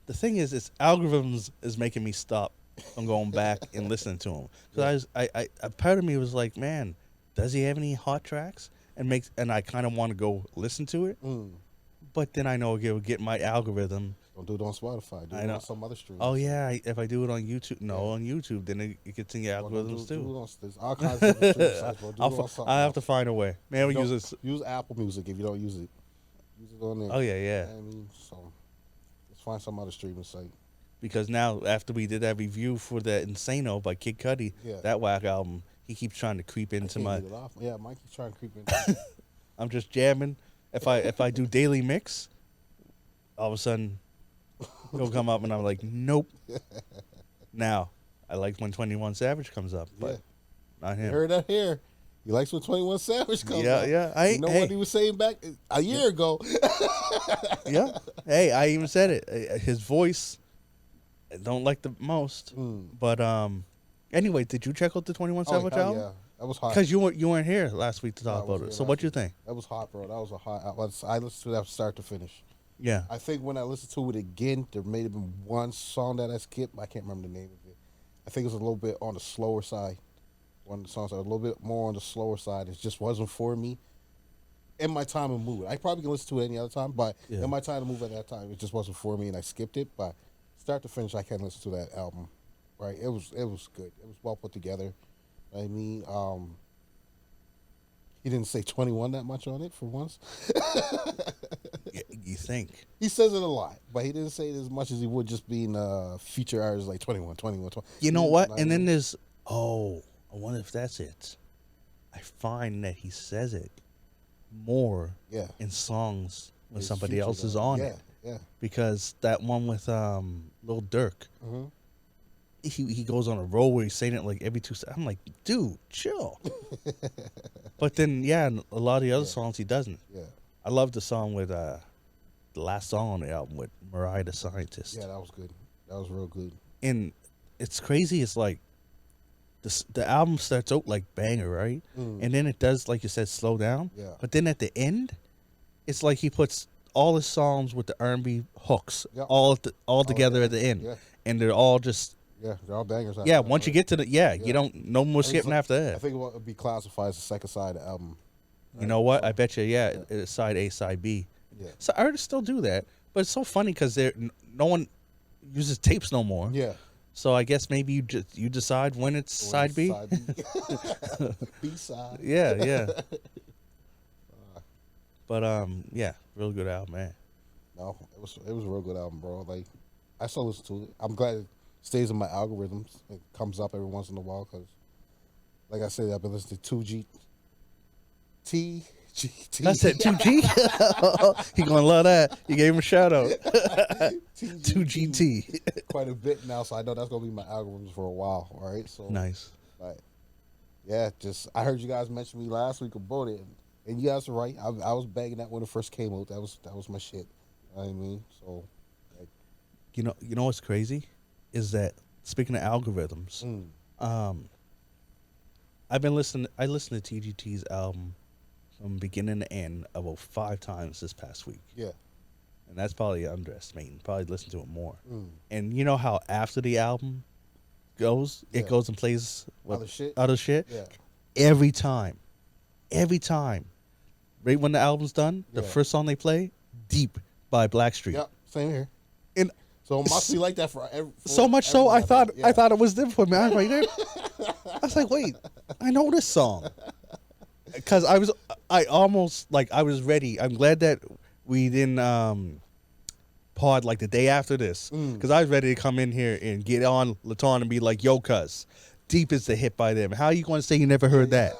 the thing is algorithms is making me stop from going back and listening to him. Because a part of me was like, man, does he have any hot tracks? And I kind of want to go listen to it. But then I know it will get my algorithm. Don't do it on Spotify. Do it on some other streams. Oh, yeah. If I do it on YouTube. On YouTube, then it gets in your algorithms, too. There's all kinds of streaming sites, bro. I have to find a way. Man, use Apple Music if you don't use it. Use it on there. Oh, yeah. I mean, so let's find some other streaming site. Because now, after we did that review for the Insano by Kid Cudi, that whack album, he keeps trying to creep into my... Yeah, Mike keeps trying to creep into I'm just jamming. If I do daily mix, all of a sudden... He'll come up and I'm like, nope. Now, I like when 21 Savage comes up, but not him. You heard that here. He likes when 21 Savage comes up. Yeah. You know what he was saying back a year ago. Yeah. Hey, I even said it. His voice, I don't like the most. But anyway, did you check out the 21 Savage album? Yeah, that was hot. Because you weren't here last week to talk about it. So what you think? That was hot, bro. That was a hot. I listened to that from start to finish. Yeah. I think when I listened to it again, there may have been one song that I skipped. I can't remember the name of it. I think it was a little bit on the slower side. One of the songs are a little bit more on the slower side. It just wasn't for me. In my time and mood. I probably can listen to it any other time, but in my time and mood at that time, it just wasn't for me, and I skipped it. But start to finish, I can listen to that album. Right? It was good. It was well put together. I mean, he didn't say 21 that much on it for once. You think? He says it a lot, but he didn't say it as much as he would just being feature artists like 21. You know what? And then there's, I wonder if that's it. I find that he says it more in songs when somebody else is on it. Yeah. Because that one with Lil Durk, he goes on a roll where he's saying it like every 2 seconds. I'm like, dude, chill. But then, a lot of the other songs he doesn't. Yeah. I love the song with the last song on the album with Mariah the Scientist. Yeah, that was good. That was real good. And it's crazy. It's like the album starts out like banger, right? And then it does, like you said, slow down. Yeah. But then at the end, it's like he puts all his songs with the R&B hooks all together at the end. Yeah. And they're all just Yeah, they're all bangers. Yeah, once you get to the you don't no more skipping after that. I think it would be classified as the second side of the album. Right? You know what? So, I bet you. It's side A, side B. Yeah. So artists still do that, but it's so funny because no one uses tapes no more. Yeah. So I guess maybe you decide when it's side B. Side B. B side. Yeah. But yeah, real good album, man. No, it was a real good album, bro. Like, I still listen to it. I'm glad it stays in my algorithms. It comes up every once in a while because, like I said, I've been listening to 2G. I said 2G. He gonna love that. You gave him a shout out. 2GT. Quite a bit now, so I know that's gonna be my algorithms for a while. All right, so nice. Right. Yeah, I heard you guys mention me last week about it, and you guys are right. I was bagging that when it first came out. That was my shit. You know what I mean, so. Like, you know what's crazy, is that speaking of algorithms, I listened to TGT's album from beginning to end about 5 times this past week. Yeah. And that's probably underestimating. Probably listen to it more. And you know how after the album goes, it goes and plays other shit? Yeah. Every time. Right when the album's done, the first song they play, Deep by Blackstreet. Yep, same here. And so it must be like that for so much so I thought it was different for me. I was right there. I was like, wait, I know this song. Because I was ready. I'm glad that we didn't pod like the day after this. Because I was ready to come in here and get on Laton and be like, yo, cuz, Deep is the hit by them. How are you going to say you never heard that?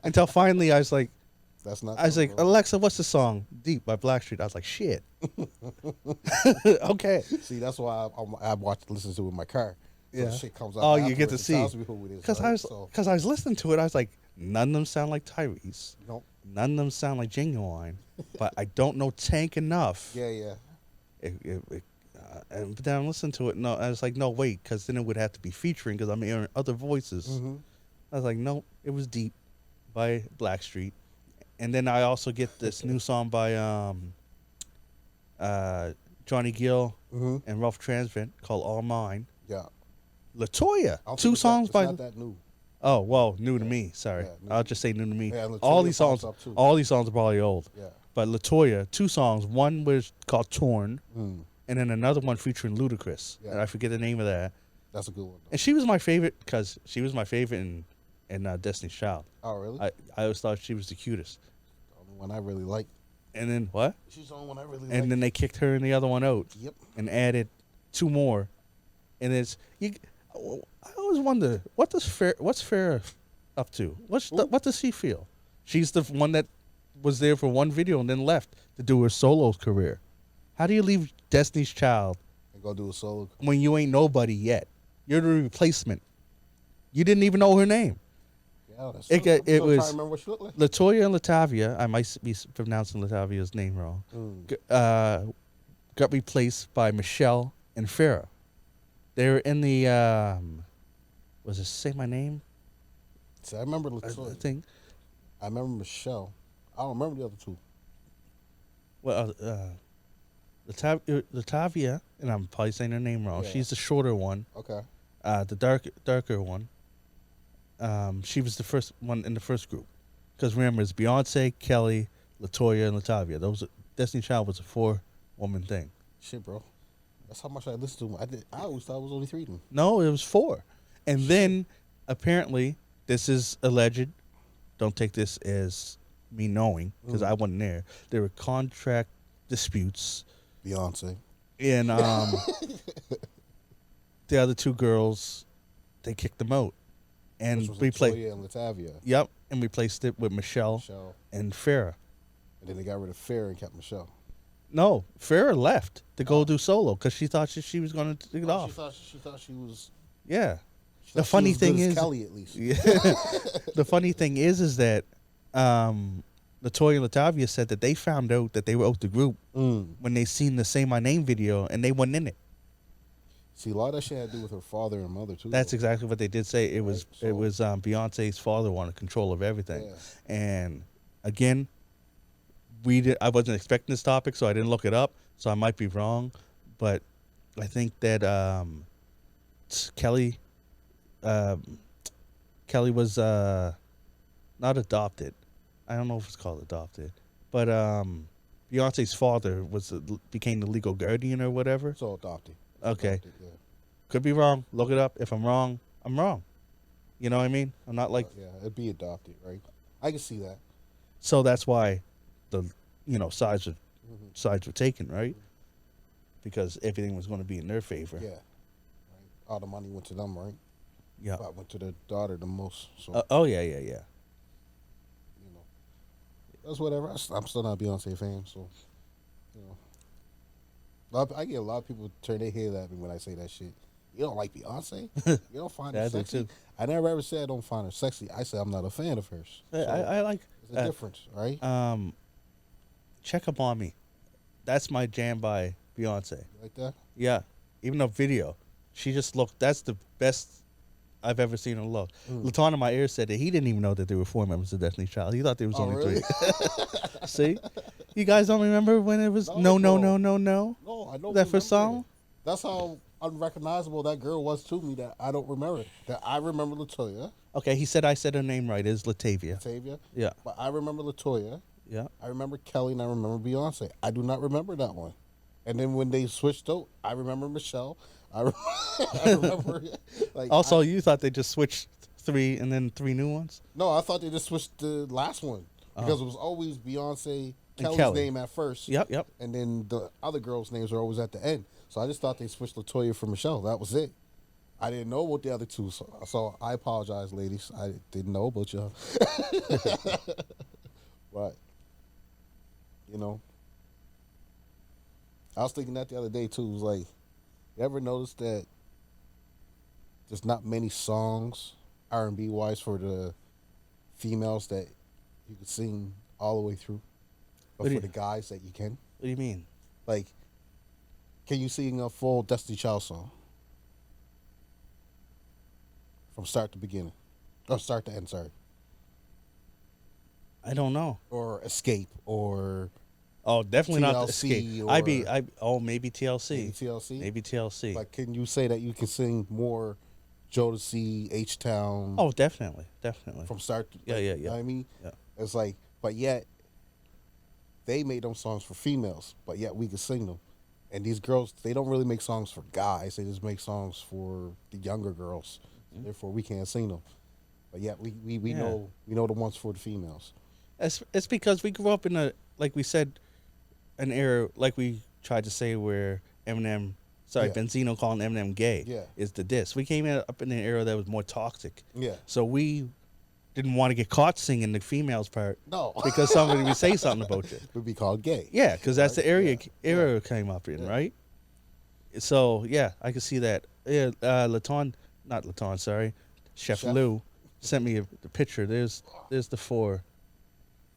Until finally I was like, Alexa, what's the song? Deep by Blackstreet. I was like, shit. Okay. See, that's why I listen to it in my car. So shit comes out. Oh, you get to see. Because I was listening to it, I was like, none of them sound like Tyrese. Nope. None of them sound like Genuine. But I don't know Tank enough. Yeah. But then I'm listening to it, no, I was like, no, wait, because then it would have to be featuring because I'm hearing other voices. I was like, no, it was Deep by Blackstreet. And then I also get this new song by Johnny Gill and Ralph Transvent called All Mine. Yeah. LaToya. 2 songs by. Not that new. Oh, well, new to me. Sorry. Yeah, I'll just say new to me. Yeah, all these songs are probably old. Yeah. But LaToya, 2 songs. One was called Torn, and then another one featuring Ludacris. Yeah. And I forget the name of that. That's a good one. Though. And she was my favorite because she was my favorite in Destiny's Child. Oh, really? I always thought she was the cutest. The only one I really liked. And then what? She's the only one I really liked. And then they kicked her and the other one out. Yep. And added 2 more. And I always wonder, what's Farrah up to? What does she feel? She's the one that was there for one video and then left to do her solo career. How do you leave Destiny's Child and go do a solo when you ain't nobody yet? You're the replacement. You didn't even know her name. Yeah, that's it was trying to remember what she looked like. LaToya and Latavia. I might be pronouncing Latavia's name wrong. Got replaced by Michelle and Farrah. They were in the was it Say My Name? See, I remember LaToya. Thing. I remember Michelle. I don't remember the other 2. Well, Latavia, and I'm probably saying her name wrong. Yeah. She's the shorter one. Okay. The darker one. She was the first one in the first group. Because remember, it's Beyonce, Kelly, LaToya, and Latavia. Destiny Child was a 4-woman thing. Shit, bro. That's how much I listened to them. I always thought it was only 3 of them. No, it was 4. And then, apparently, this is alleged. Don't take this as me knowing, because I wasn't there. There were contract disputes. Beyonce. And the other 2 girls, they kicked them out. And LaToya and Latavia. Yep, and replaced it with Michelle and Farrah. And then they got rid of Farrah and kept Michelle. No, Farrah left to go do solo because she thought she was going to take it off. She thought she was. Yeah. The funny thing is, Kelly at least. Yeah. The funny thing is that LaToya and Latavia said that they found out that they were out the group when they seen the Say My Name video and they wasn't in it. See, a lot of that shit had to do with her father and mother too. That's exactly what they did say. It was Beyonce's father wanted control of everything, and again, I wasn't expecting this topic, so I didn't look it up. So I might be wrong, but I think that Kelly, um, Kelly was not adopted. I don't know if it's called adopted, but Beyonce's father became the legal guardian or whatever. So adopted. Okay, Adopted, yeah. could be wrong. Look it up. If I'm wrong, I'm wrong. You know what I mean? I'm not like Yeah, it'd be adopted, right? I can see that. so. That's why the sides were Hmm. taken, right? Because everything was going to be in their favor. Yeah, right. All the money went to them, right? Yeah. But went to the daughter the most. So Oh yeah, yeah, yeah. you know, that's whatever. I'm still not a Beyonce fan, so you know, I get a lot of people turn their head at me when I say that shit. You don't like Beyonce? You don't find her Yeah, I do sexy? too. I never ever said I don't find her sexy. I said I'm not a fan of hers. So I like there's a difference, right? Check Up on Me. That's my jam by Beyonce. You like that? Yeah, even the video, she just looked. That's the best I've ever seen her look. Latan in my ear said that he didn't even know that there were 4 members of Destiny's Child. He thought there was Oh, only really? 3. See, you guys don't remember when it was No, no. No, I don't. That first remember song. it. That's how unrecognizable that girl was to me that I don't remember. That I remember Latoya, Okay, he said I said her name right. It's Latavia. Tavia. Yeah, But I remember Latoya. yeah. I remember Kelly and I remember Beyonce. I do not remember that one. And then when they switched out, I remember Michelle. I remember like Also, you thought they just switched 3 and then 3 new ones? no, I thought they just switched the last one because it was always Beyonce, Kelly's Kelly. name at first. Yep. And then the other girls' names were always at the end. So I just thought they switched Latoya for Michelle. That was it. I didn't know about the other two, so I apologize, ladies. I didn't know about y'all. But you know, I was thinking that the other day too. It was like, you ever notice that there's not many songs R&B wise for the females that you could sing all the way through, but What do for you- the guys that you can, What do you mean? like, can you sing a full Destiny Child song from start to beginning, or start to end? Sorry, I don't know. or Escape, or Oh, definitely not the TLC Escape. or Maybe TLC. maybe TLC. Maybe TLC. Like, can you say that you can sing more Jodeci, H Town? Oh, definitely. From start to Yeah, like, yeah, you know yeah. what I mean? Yeah. It's like, but yet they made them songs for females, but yet we could sing them. And these girls, they don't really make songs for guys. They just make songs for the younger girls. Therefore, we can't sing them. But yet we Yeah. know the ones for the females. It's because we grew up in like we said, an era like we tried to say where Eminem, Yeah. Benzino calling Eminem gay Yeah. is the diss. We came up in an era that was more toxic, Yeah. so we didn't want to get caught singing the females part No. because somebody would say something about you. Would be called gay. Yeah, because that's Right? the area Yeah. era came up in, Yeah. right? So yeah, I can see that. Yeah, not Laton, sorry, Chef Chef. Lou sent me the picture. There's the 4.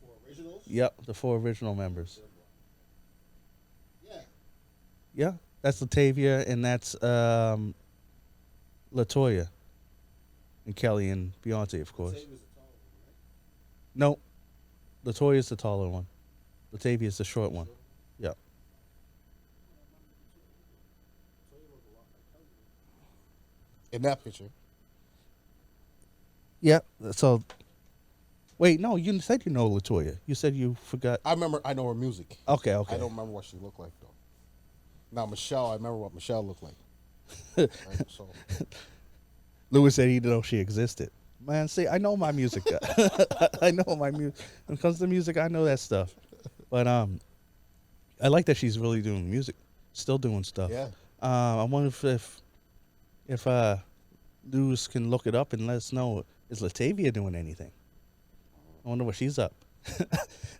For originals? Yep, the 4 original members. Yeah. Yeah, that's Latavia and that's Latoya, and Kelly and Beyonce, of course. No, Latoya's the taller one. Latavia's the short one. Yeah. In that picture. Yeah. So, wait, no, you said you know Latoya. You said you forgot. I know her music. Okay. I don't remember what she looked like though. Now Michelle, I remember what Michelle looked like. Right? So Louis said he didn't know she existed. Man, see, I know my music. I know my music. When it comes to music, I know that stuff. But I like that she's really doing music, still doing stuff. yeah. I wonder if Louis can look it up and let us know, is Latavia doing anything? I wonder what she's up.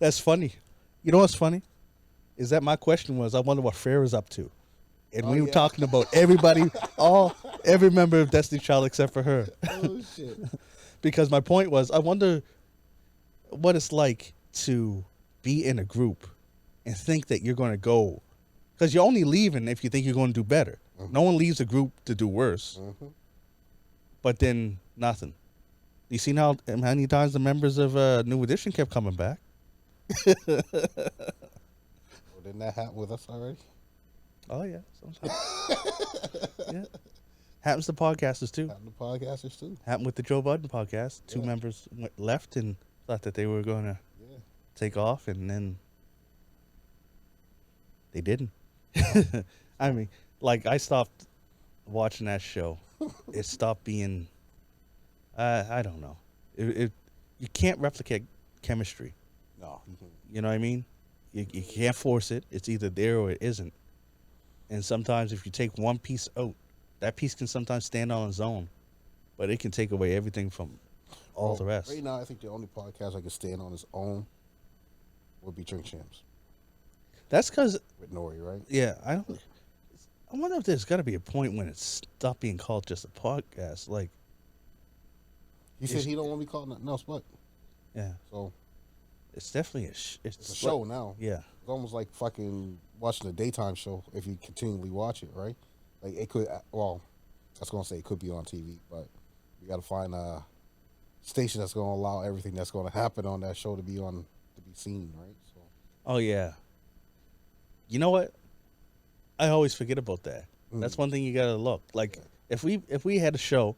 That's funny. You know what's funny? Is that my question was, I wonder what Farrah's up to. And Oh, we were yeah. talking about everybody, every member of Destiny Child except for her. Oh shit. Because my point was, I wonder what it's like to be in a group and think that you're going to go. Because you're only leaving if you think you're going to do better. No one leaves a group to do worse. Mm-hmm. But then nothing. You seen how many times the members of New Edition kept coming back? Well, didn't that happen with us already? Oh, yeah. Sometimes. Yeah. Happens to podcasters too. Happened to podcasters too. Happened with the Joe Budden podcast. Two Yeah. members left and thought that they were going to take off, and then they didn't. I mean, like, I stopped watching that show. It stopped being. I don't know. You can't replicate chemistry. No, you can't. You know what I mean? You can't force it. It's either there or it isn't. And sometimes if you take one piece out, that piece can sometimes stand on its own, but it can take away everything from all the rest. Right now, I think the only podcast I can stand on its own would be Drink Champs. That's because with Nori, right? Yeah, I wonder if there's got to be a point when it stopped being called just a podcast. Like, he said he don't want to be called nothing else, but yeah. So it's definitely it's a show now. Yeah, it's almost like fucking watching a daytime show if you continually watch it, right? Like it could. Well, I was gonna say it could be on TV, but you got to find a station that's gonna allow everything that's gonna happen on that show to be seen, right? So. Oh yeah. You know what? I always forget about that. That's one thing you gotta look. Like if we had a show,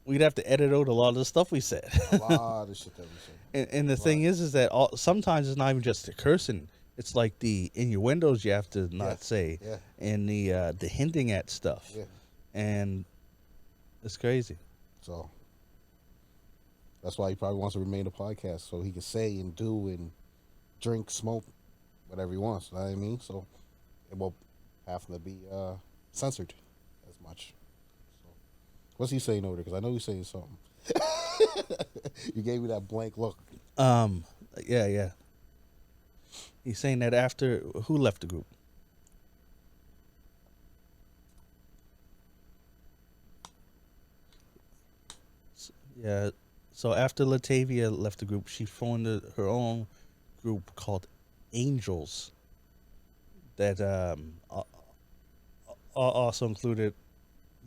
we'd have to edit out a lot of the stuff we said. A lot of shit that we said. And the thing is that sometimes it's not even just the cursing. It's like the innuendos you have to not say, and the hinting at stuff, and it's crazy. So that's why he probably wants to remain a podcast, so he can say and do and drink, smoke, whatever he wants. You know what I mean? So it won't have to be censored as much. So what's he saying over there? Because I know he's saying something. You gave me that blank look. Yeah. He's saying that after who left the group? Yeah. So after Latavia left the group, she formed her own group called Angels. That also included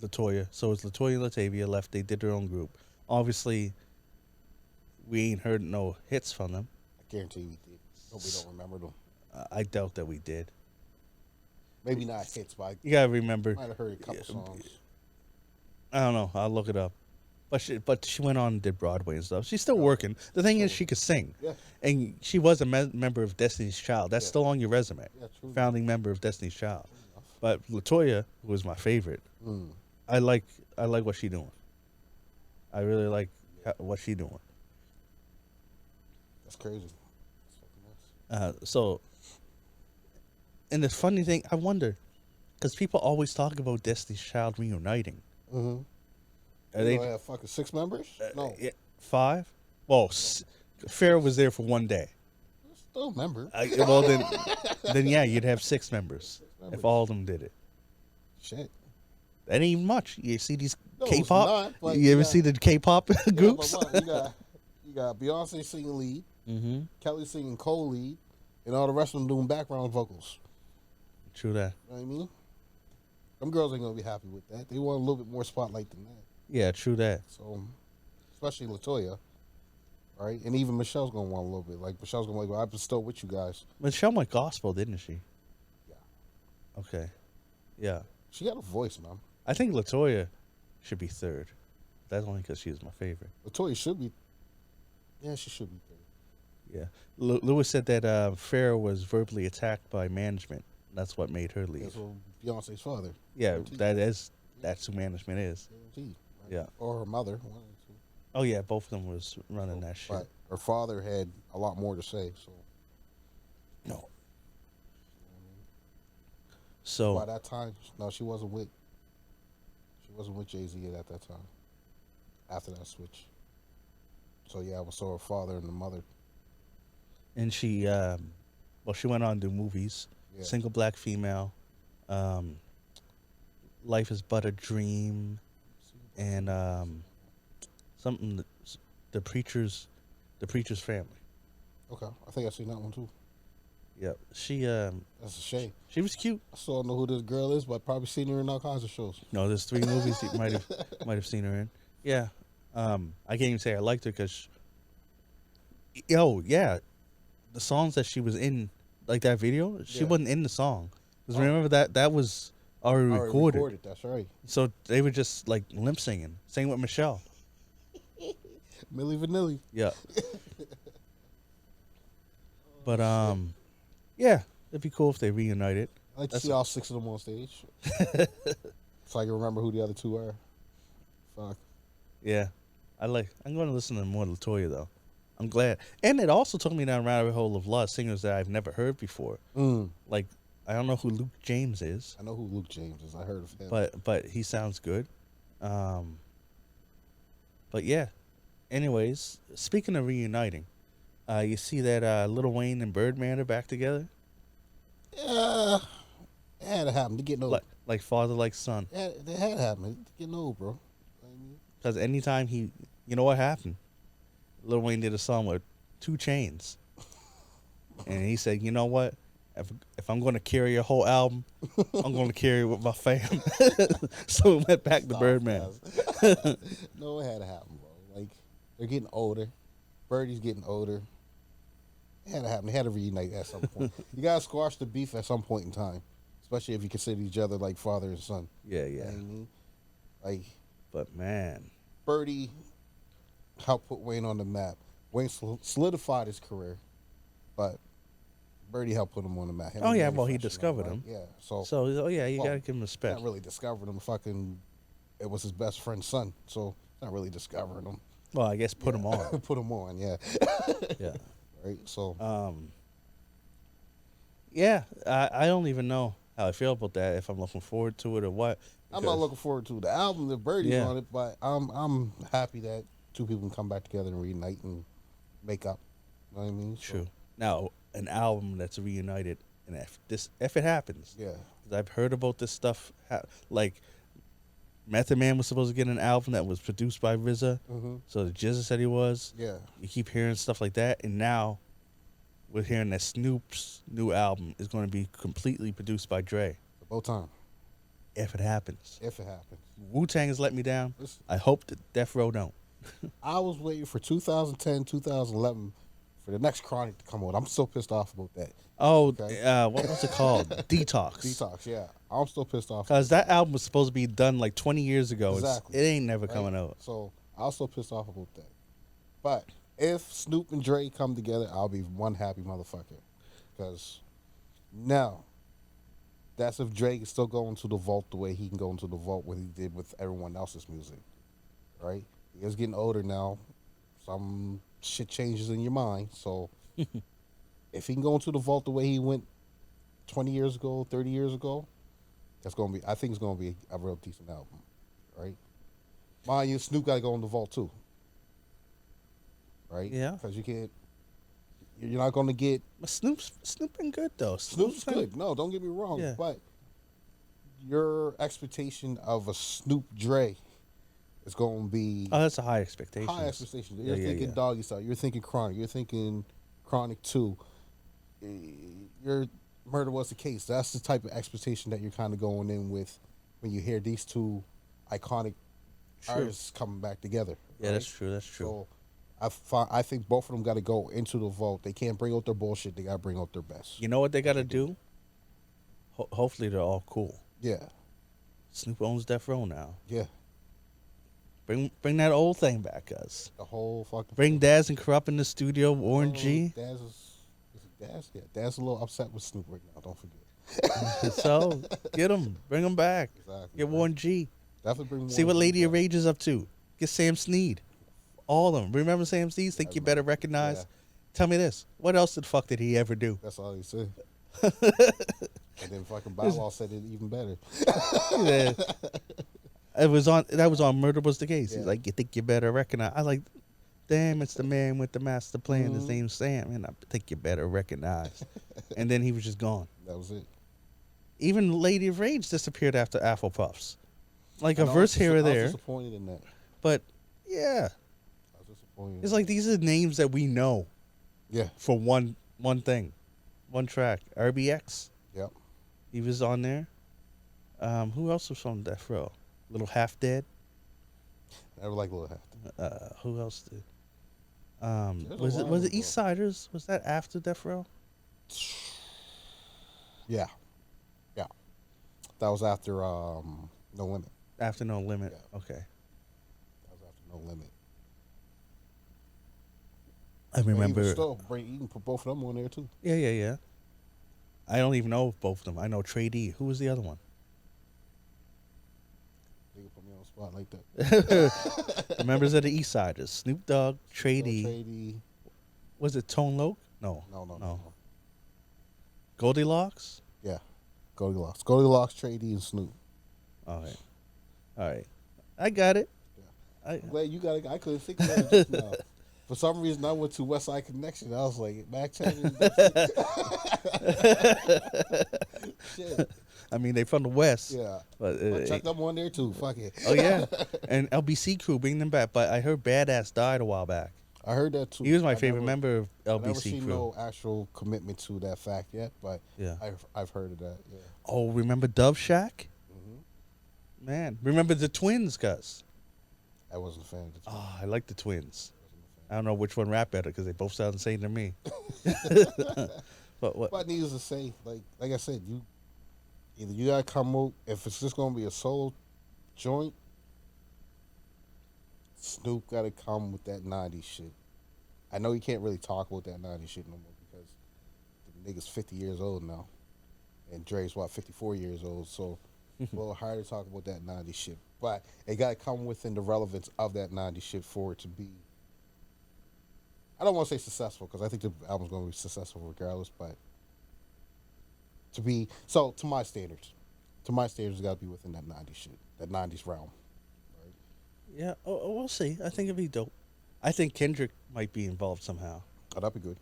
Latoya. So it's Latoya and Latavia left. They did their own group. Obviously, we ain't heard no hits from them. I guarantee we did. Hope we don't remember them. I doubt that we did. Maybe not hits, but you gotta remember. Might have heard a couple songs. I don't know. I'll look it up. But she went on and did Broadway and stuff. She's still working. The thing is, she could sing. Yeah. And she was a member of Destiny's Child. That's still on your resume. Yeah, true. Founding member of Destiny's Child. But Latoya was my favorite. I like what she doing. I really like what she doing. That's crazy. So, and the funny thing, I wonder, because people always talk about Destiny's Child reuniting. Mm-hmm. They have fucking 6 members? No. 5? Well, Farrah was there for one day. Still a member. Well, then yeah, you'd have 6 members if all of them did it. Shit. That ain't even much. You see these K-pop? Not, you ever see the K-pop groups? You got Beyonce singing lead, Kelly singing co-lead, and all the rest of them doing background vocals. True that. You know what I mean? Them girls ain't gonna be happy with that. They want a little bit more spotlight than that. Yeah, true that. So, especially Latoya, right? And even Michelle's gonna want a little bit. Like Michelle's gonna be like, well, I've been still with you guys. Michelle went gospel, didn't she? Yeah. Okay. Yeah. She got a voice, man. I think Latoya should be 3rd. That's only because she's my favorite. Latoya should be. Yeah, she should be 3rd. Yeah. Lewis said that Farrah was verbally attacked by management. That's what made her leave. That's Beyonce's father. Yeah, that's who management is. Guaranteed. Yeah. Or her mother. One or two. Oh yeah, both of them was running that shit. But her father had a lot more to say. So. No. So by that time, no, she wasn't with Jay-Z at that time. After that switch. So yeah, I saw her father and the mother. And she, she went on to do movies. Yeah. Single black female. Life is but a dream, and something. The preacher's family. Okay, I think I've seen that one too. Yeah, she. That's a shame. She was cute. I still don't know who this girl is, but I've probably seen her in all kinds of shows. No, there's 3 movies you might have seen her in. Yeah, I can't even say I liked her because. Yeah, the songs that she was in, like that video, she wasn't in the song. Because remember that was already Already recorded. recorded. That's right. So they were just like lip singing with Michelle. Milli Vanilli. Yeah. But Shit. yeah, it'd be cool if they reunited. I like to That's see all 6 of them on stage, so I can remember who the other 2 are. Fuck. Yeah, I'm going to listen to more Latoya though. I'm glad, and it also took me down a rabbit hole of a lot of singers that I've never heard before. Like I don't know who Luke James is. I know who Luke James is. I heard of him. But he sounds good. But yeah. Anyways, speaking of reuniting, you see that Lil Wayne and Birdman are back together. Yeah, it had to happen. They're getting old. Like father, like son. Yeah, they had to happen. They're getting old, bro. Because anytime you know what happened? Lil Wayne did a song with 2 Chainz, and he said, "You know what? If I'm going to carry a whole album, I'm going to carry it with my fam." So we went back to Birdman. No, it had to happen, bro. Like they're getting older. Birdie's getting older. It had to happen. They had to reunite at some point. You gotta squash the beef at some point in time, especially if you consider each other like father and son. Yeah, You know yeah. what I mean? Like But man, Birdie helped put Wayne on the map. Wayne solidified his career, but Birdie helped put him on the map. Oh, yeah, well, he discovered him. Yeah, so oh yeah, you well, gotta give him respect. not really discovered him. Fucking, it was his best friend's son, so not really discovering him. Well, I guess put him on. Put him on, yeah. Yeah. Right. So yeah, I don't even know how I feel about that. If I'm looking forward to it or what. I'm not looking forward to the album that Birdie's Yeah. on it, but I'm happy that 2 people can come back together and reunite and make up. You know what I mean? So, True. Now, an album that's reunited, and if it happens, yeah. 'cause I've heard about this stuff. Like, Method Man was supposed to get an album that was produced by RZA, so the Jizza said he was. Yeah. You keep hearing stuff like that, and now we're hearing that Snoop's new album is going to be completely produced by Dre. About time. If it happens, If it happens. Wu-Tang has let me down. Listen, I hope that Death Row don't. I was waiting for 2010, 2011 for the next Chronic to come out. I'm still pissed off about that. Oh, Okay. what was it called? Detox. Detox, yeah. I'm still pissed off. Because that album was supposed to be done like 20 years ago. Exactly. It ain't never Right? coming out. So I was still pissed off about that. But if Snoop and Dre come together, I'll be one happy motherfucker. Because now, that's if Dre is still going to the vault the way he can go into the vault what he did with everyone else's music. Right? He is getting older now. Some shit changes in your mind. So if he can go into the vault the way he went 20 years ago, 30 years ago, I think it's gonna be a real decent album. Right? Mind you, Snoop gotta go in the vault too. Right? Yeah. Because you're not gonna get But Snoop been good, though. Snoop's good. No, don't get me wrong. Yeah. But your expectation of a Snoop Dre is going to be Oh, that's a high expectation. high expectation. You're Yeah, thinking yeah. Doggy Style. You're thinking Chronic. You're thinking Chronic 2. Your Murder Was the Case. That's the type of expectation that you're kind of going in with when you hear these 2 iconic True. artists coming back together. Yeah, right? that's true. That's true. So I think both of them got to go into the vault. They can't bring out their bullshit. They got to bring out their best. You know what they got to do? Hopefully they're all cool. Yeah. Snoop owns Death Row now. Yeah. Bring that old thing back, cuz. The whole fucking Bring Daz and Corrupt in the studio, Warren G. Daz is it Daz? Yeah, Daz a little upset with Snoop right now. Don't forget. So, get him. Bring him back. Exactly. Get Warren G. Definitely bring. See Warren what G Lady of back. Rage is up to. Get Sam Snead. All of them. Remember Sam Snead? Think you better recognize? Yeah. Tell me this. What else the fuck did he ever do? That's all he said. And then fucking Bow Wow said it even better. Yeah. That was on Murder Was the Case. He's Yeah. like, you think you better recognize? I like, damn, it's the man with the master plan. His name's Sam, and I think you better recognize. And then he was just gone. That was it. Even Lady of Rage disappeared after Afro Puffs. Like I a know, verse here or I was there. disappointed in that. But yeah, I was disappointed. it's like these are names that we know Yeah. for one thing, one track. RBX, Yep. he was on there. Who else was on Death Row? Little Half Dead. Never like Lil Half. Who else did? There's a lot Was of it them, East Siders? Was that after Death Row? Yeah. Yeah. That was after No Limit. After No Limit. Yeah, Okay. that was after No Limit. I And even remember. still, Bray Eaton put both of them on there too. Yeah, yeah, yeah. I don't even know both of them. I know Trey D. Who was the other one? They can put me on the spot like that. The members of the East Siders: Snoop Dogg, Trey D. Trady. Was it Tone Loc? No. No. Goldilocks? Yeah, Goldilocks, Trady, and Snoop. All right. All right. I got it. Yeah. I, I'm glad you got it. I couldn't think of it just now. For some reason, I went to West Side Connection. I was like, Mac 10. Shit. I mean, they from the West. Yeah. But, I checked them on there too. Fuck it. Oh, yeah. And LBC Crew, bring them back. But I heard Badass died a while back. I heard that too. He was my favorite member of I've never LBC seen Crew. no actual commitment to that fact yet, but Yeah. I've heard of that. Yeah. Oh, remember Dove Shack? Mm-hmm. Man, remember the Twins, Gus? I wasn't a fan of the Twins. Oh, I like the Twins. I don't know which one rap better because they both sound the same to me. But what? But needless to say, like I said, you gotta come out if it's just gonna be a solo joint. Snoop gotta come with that 90s shit. I know you can't really talk about that 90s shit no more because the nigga's 50 years old now, and Dre's 54 years old, so it's a little hard to talk about that 90s shit. But it gotta come within the relevance of that 90s shit for it to be. I don't want to say successful because I think the album's going to be successful regardless, but to my standards, it's got to be within that 90s shit, that 90s realm. Right? Yeah, we'll see. I think it'd be dope. I think Kendrick might be involved somehow. Oh, that'd be good.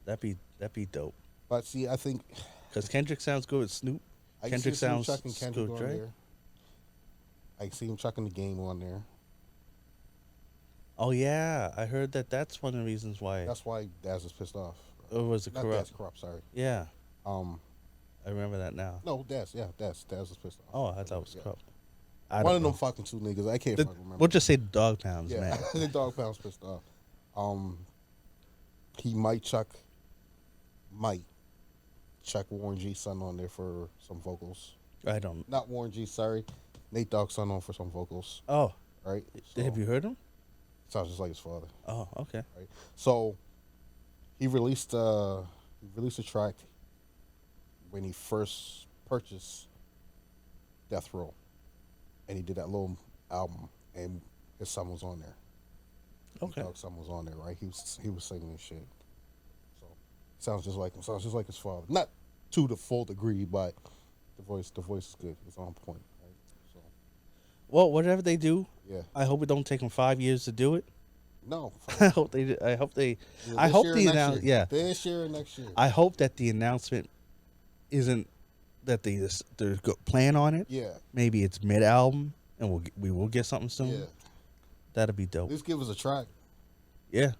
That'd be dope. But see, I think because Kendrick sounds good with Snoop. I Kendrick can see him sounds chucking Kendrick good, on right? there. I can see him chucking the Game on there. Oh yeah, I heard that. That's one of the reasons why. That's why Daz is pissed off. Or was it Not corrupt? Daz, corrupt. Sorry. Yeah. I remember that now. No, Daz. Yeah, Daz is pissed off. Oh, I thought it was corrupt. One of them fucking two niggas. I can't fucking remember. We'll just say the Dog Pounds, yeah, man. the Dog Pound's pissed off. He might chuck Warren G's son on there for some vocals. I don't. Not Warren G, sorry. Nate Dogg's son on for some vocals. Oh. Right? Have you heard him? Sounds just like his father. Oh, okay. Right? So he released a track when he first purchased Death Row. And he did that little album and his son was on there. Okay. Nate Dogg's son was on there, right? He was singing and shit. So sounds just like him. Sounds just like his father. Not to the full degree, but the voice is good. It's on point. Right? So well, whatever they do, yeah. I hope it don't take them 5 years to do it. No. I hope they. Yeah, I hope the announcement. Yeah. This year or next year. I hope that the announcement isn't that they're plan on it. Yeah. Maybe it's mid album, and we will get something soon. Yeah. That'd be dope. At least give us a track. Yeah.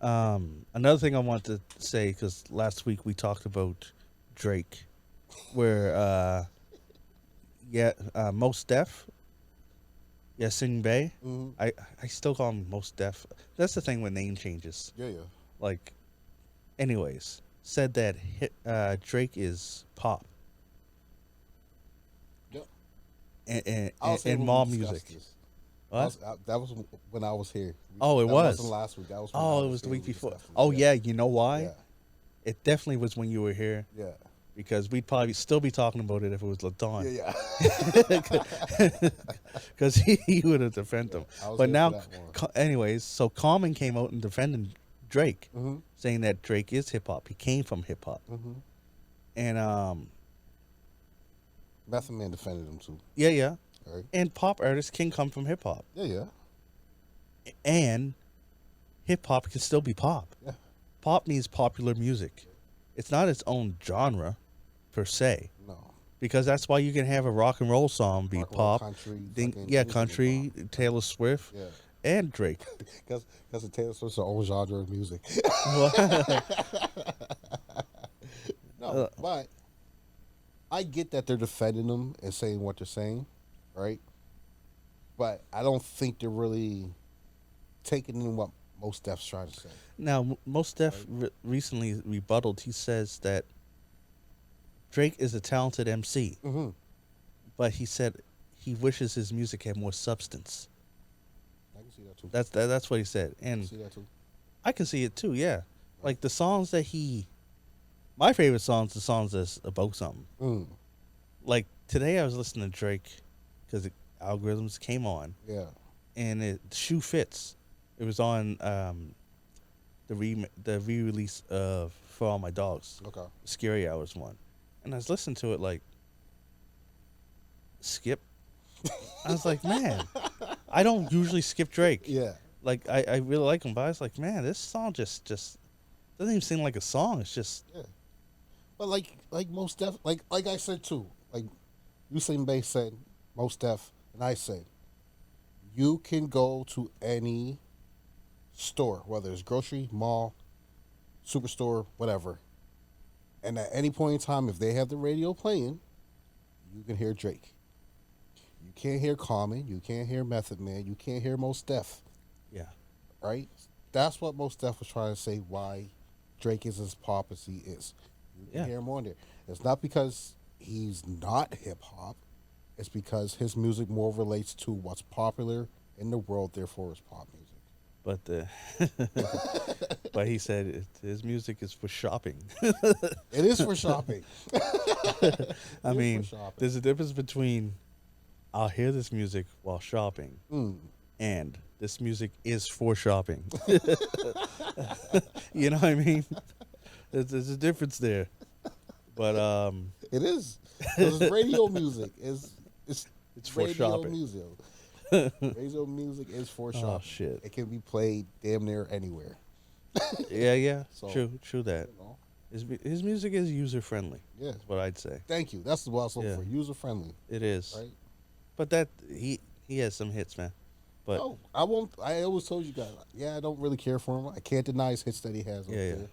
Another thing I want to say, because last week we talked about Drake, where Mos Def, Sing Bay. Mm-hmm. I still call him Mos Def. That's the thing with name changes. Yeah. Like, anyways, said that Drake is pop. Yep. And mall music. What? That was when I was here. Oh, it that was. Wasn't last week. That was. Oh, it was the week before. Oh, yeah. You know why? Yeah. It definitely was when you were here. Yeah. Because we'd probably still be talking about it if it was LaDon. Yeah. Because he would have defended him. But now, anyways, so Common came out and defended Drake, saying that Drake is hip hop. He came from hip hop. And Method Man defended him too. Yeah. Right. And pop artists can come from hip hop. Yeah. And hip hop can still be pop. Yeah. Pop means popular music. It's not its own genre, per se. No. Because that's why you can have a rock and roll song be pop. Country. Country, Taylor Swift, and Drake. Because the Taylor Swift's her own genre of music. No, but I get that they're defending them and saying what they're saying, right? But I don't think they're really taking in what Mos Def's trying to say. Now, Mos Def recently rebutted. He says that Drake is a talented MC, Mm-hmm. but he said he wishes his music had more substance. I can see that too. That's what he said, I can and see that too. I can see it too. Yeah, Right. like the songs that my favorite songs, the songs that's about something. Mm. Like today, I was listening to Drake because the algorithms came on, Yeah. and the shoe fits. It was on the re-release of For All My Dogs, Okay. Scary Hours one, and I was listening to it like skip. I was like, man, I don't usually skip Drake. Yeah. Like I really like him, but I was like, man, this song just doesn't even seem like a song. It's just Yeah. But like most def like I said too, like Usain Bay said, most def, and I said, you can go to any store, whether it's grocery, mall, superstore, whatever, and at any point in time, if they have the radio playing, you can hear Drake. You can't hear Common, you can't hear Method Man, you can't hear Most Def, yeah, right? That's what Most Def was trying to say. Why Drake is as pop as he is. You can Yeah. hear him on there. It's not because he's not hip hop. It's because his music more relates to what's popular in the world. Therefore, it's pop music. but but he said his music is for shopping. It is for shopping. I is mean, for shopping. there's a difference between I'll hear this music while shopping and this music is for shopping. You know what I mean? There's a difference there. But It is. 'Cause it's radio music. It's for radio shopping. music. Radio music is for shopping. Oh shit. It can be played damn near anywhere. Yeah. So, True that. You know, His music is user friendly. yeah. That's what I'd say. Thank you. That's what I was looking Yeah. for. User friendly, It is. right? But that he has some hits, man. But No, I won't. I always told you guys. Yeah, I don't really care for him. I can't deny his hits that he has. Up Yeah. there.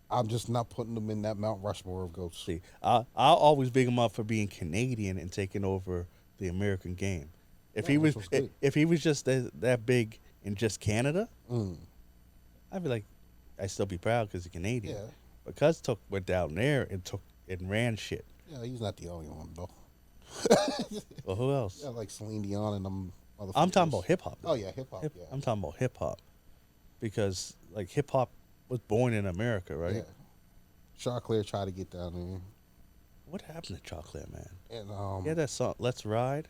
I'm just not putting them in that Mount Rushmore of goats. see, I'll always big him up for being Canadian and taking over the American game. If Yeah, he was that's what's good. if he was just that big in just Canada, Mm. I'd be like, I'd still be proud because he's Canadian. Yeah, Because went down there and ran shit. yeah. He's not the only one though. Well, who else? Yeah, like Celine Dion and them. I'm talking about hip hop. Oh yeah, hip hop. Yeah. I'm talking about hip hop because like hip hop was born in America, right? Yeah. Choclair tried to get down there, What happened to Chocolate, man? and Yeah, that song "Let's Ride,"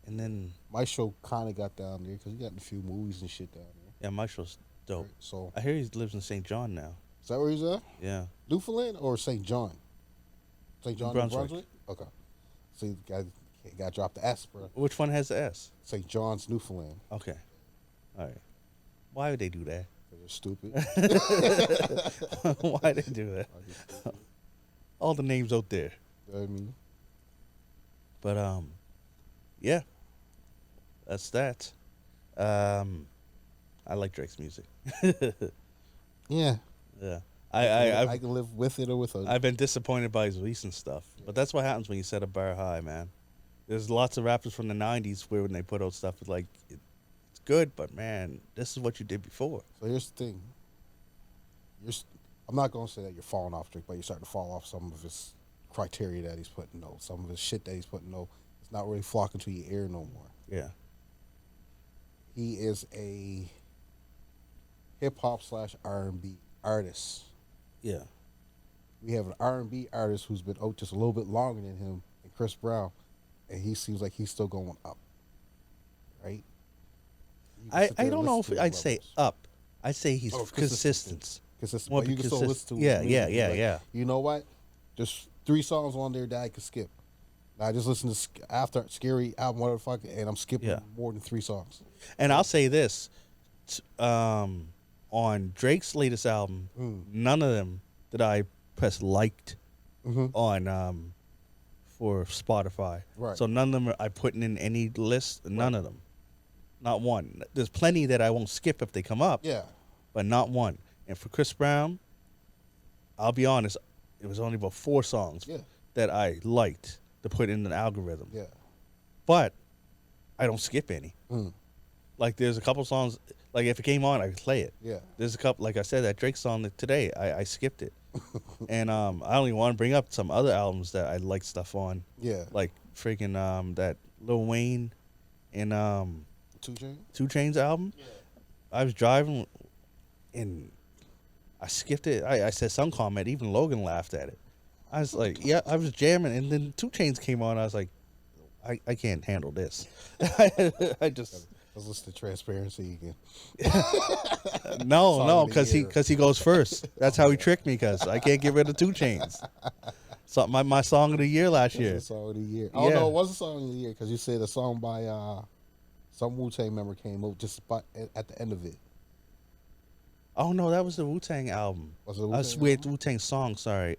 and then Maestro kind of got down there because he got in a few movies and shit down there. yeah, Maestro's dope. Right? So I hear he lives in St. John now. is that where he's at? Yeah, Newfoundland or St. John? St. John, New Brunswick. Brunswick. Okay. So you got to drop the S, bro. which one has the S? St. John's, Newfoundland. Okay, all right. Why would they do that? 'Cause they're stupid. Why they do that? Are they stupid? All the names out there, You know what I mean? but yeah, that's that. I like Drake's music. Yeah. Yeah, I can live with it or without it. I've been disappointed by his recent stuff, but that's what happens when you set a bar high, man. There's lots of rappers from the '90s where when they put out stuff, it's like it's good, but man, this is what you did before. So here's the thing. I'm not going to say that you're falling off Drake, but you're starting to fall off some of his criteria that he's putting. No, some of his shit that he's putting. No, it's not really flocking to your ear no more. Yeah, He is a hip hop / R&B artist. yeah, We have an R&B artist who's been out just a little bit longer than him, and Chris Brown, and he seems like he's still going up. Right? You can sit there I and don't know listen if to I'd his say levels. up. I'd say he's Oh, consistent. Consistent. More But you can still consistent. listen to his Yeah, music. Like, yeah. You know what? There's 3 songs on there that I could skip. I just listened to after Scary album, whatever the fuck, and I'm skipping Yeah. more than 3 songs. And I'll say this, on Drake's latest album, none of them that I pressed liked on for Spotify. Right. So none of them I putting in any list. None of them, not one. There's plenty that I won't skip if they come up. Yeah. But not one. And for Chris Brown, I'll be honest, it was only about 4 songs Yeah. that I liked to put in the algorithm. Yeah. But I don't skip any. Mm. Like there's a couple songs, like if it came on, I could play it. Yeah. There's a couple, like I said, that Drake song today, I skipped it. And I only want to bring up some other albums that I like stuff on. Yeah. Like freaking that Lil Wayne and 2 Chainz album. Yeah. I was driving and I skipped it. I said some comment. Even Logan laughed at it. I was like, yeah, I was jamming, and then 2 Chainz came on. I was like, I can't handle this. I just let's listen to Transparency again. no, because he goes first. That's how he tricked me. Because I can't get rid of 2 Chainz. So my song of the year last year. Song of the year. Oh no, it was a song of the year because you said a song by some Wu-Tang member came up just at the end of it. Oh no, that was the Wu-Tang album. Was it a Wu-Tang song? Sorry.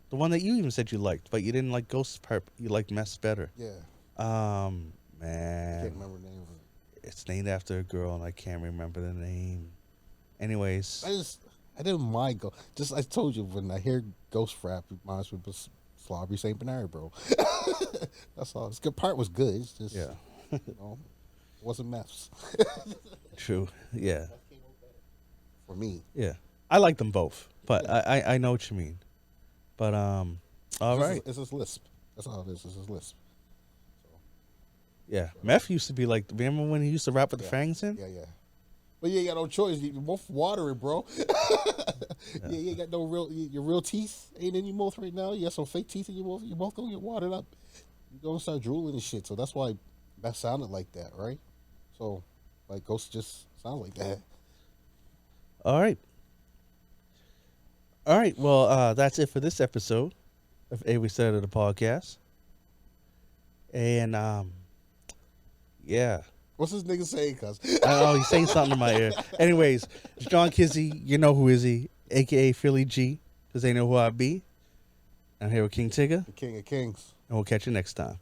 The one that you even said you liked, but you didn't like Ghost Perp. You liked Mess better. Yeah. Man. I can't remember the name of it. It's named after a girl, and I can't remember the name. Anyways. I didn't mind Just I told you, when I hear Ghost rap, it reminds me of Slobbery St. Bernard, bro. That's all. The part was good. It's just, yeah. It wasn't meths. True. Yeah. For me. Yeah. I like them both, but I know what you mean. But all right. It's his lisp. That's all it is. It's his lisp. So, yeah. Meth used to be like. Remember when he used to rap with the fangs in? Yeah. But you ain't got no choice. You both watering, bro. You ain't got no your real teeth ain't in your mouth right now. You got some fake teeth in your mouth. You both gonna get watered up. You gonna start drooling and shit. So that's why that sounded like that, right? So like Ghost just sounds like that. All right. Well, that's it for this episode of Every Side of the Podcast. And yeah. What's this nigga saying, cuz? I don't know, he's saying something in my ear. Anyways, it's John Kizzy, you know who is he, a.k.a. Philly G, because they know who I be. I'm here with King Tigger. The King of Kings. And we'll catch you next time.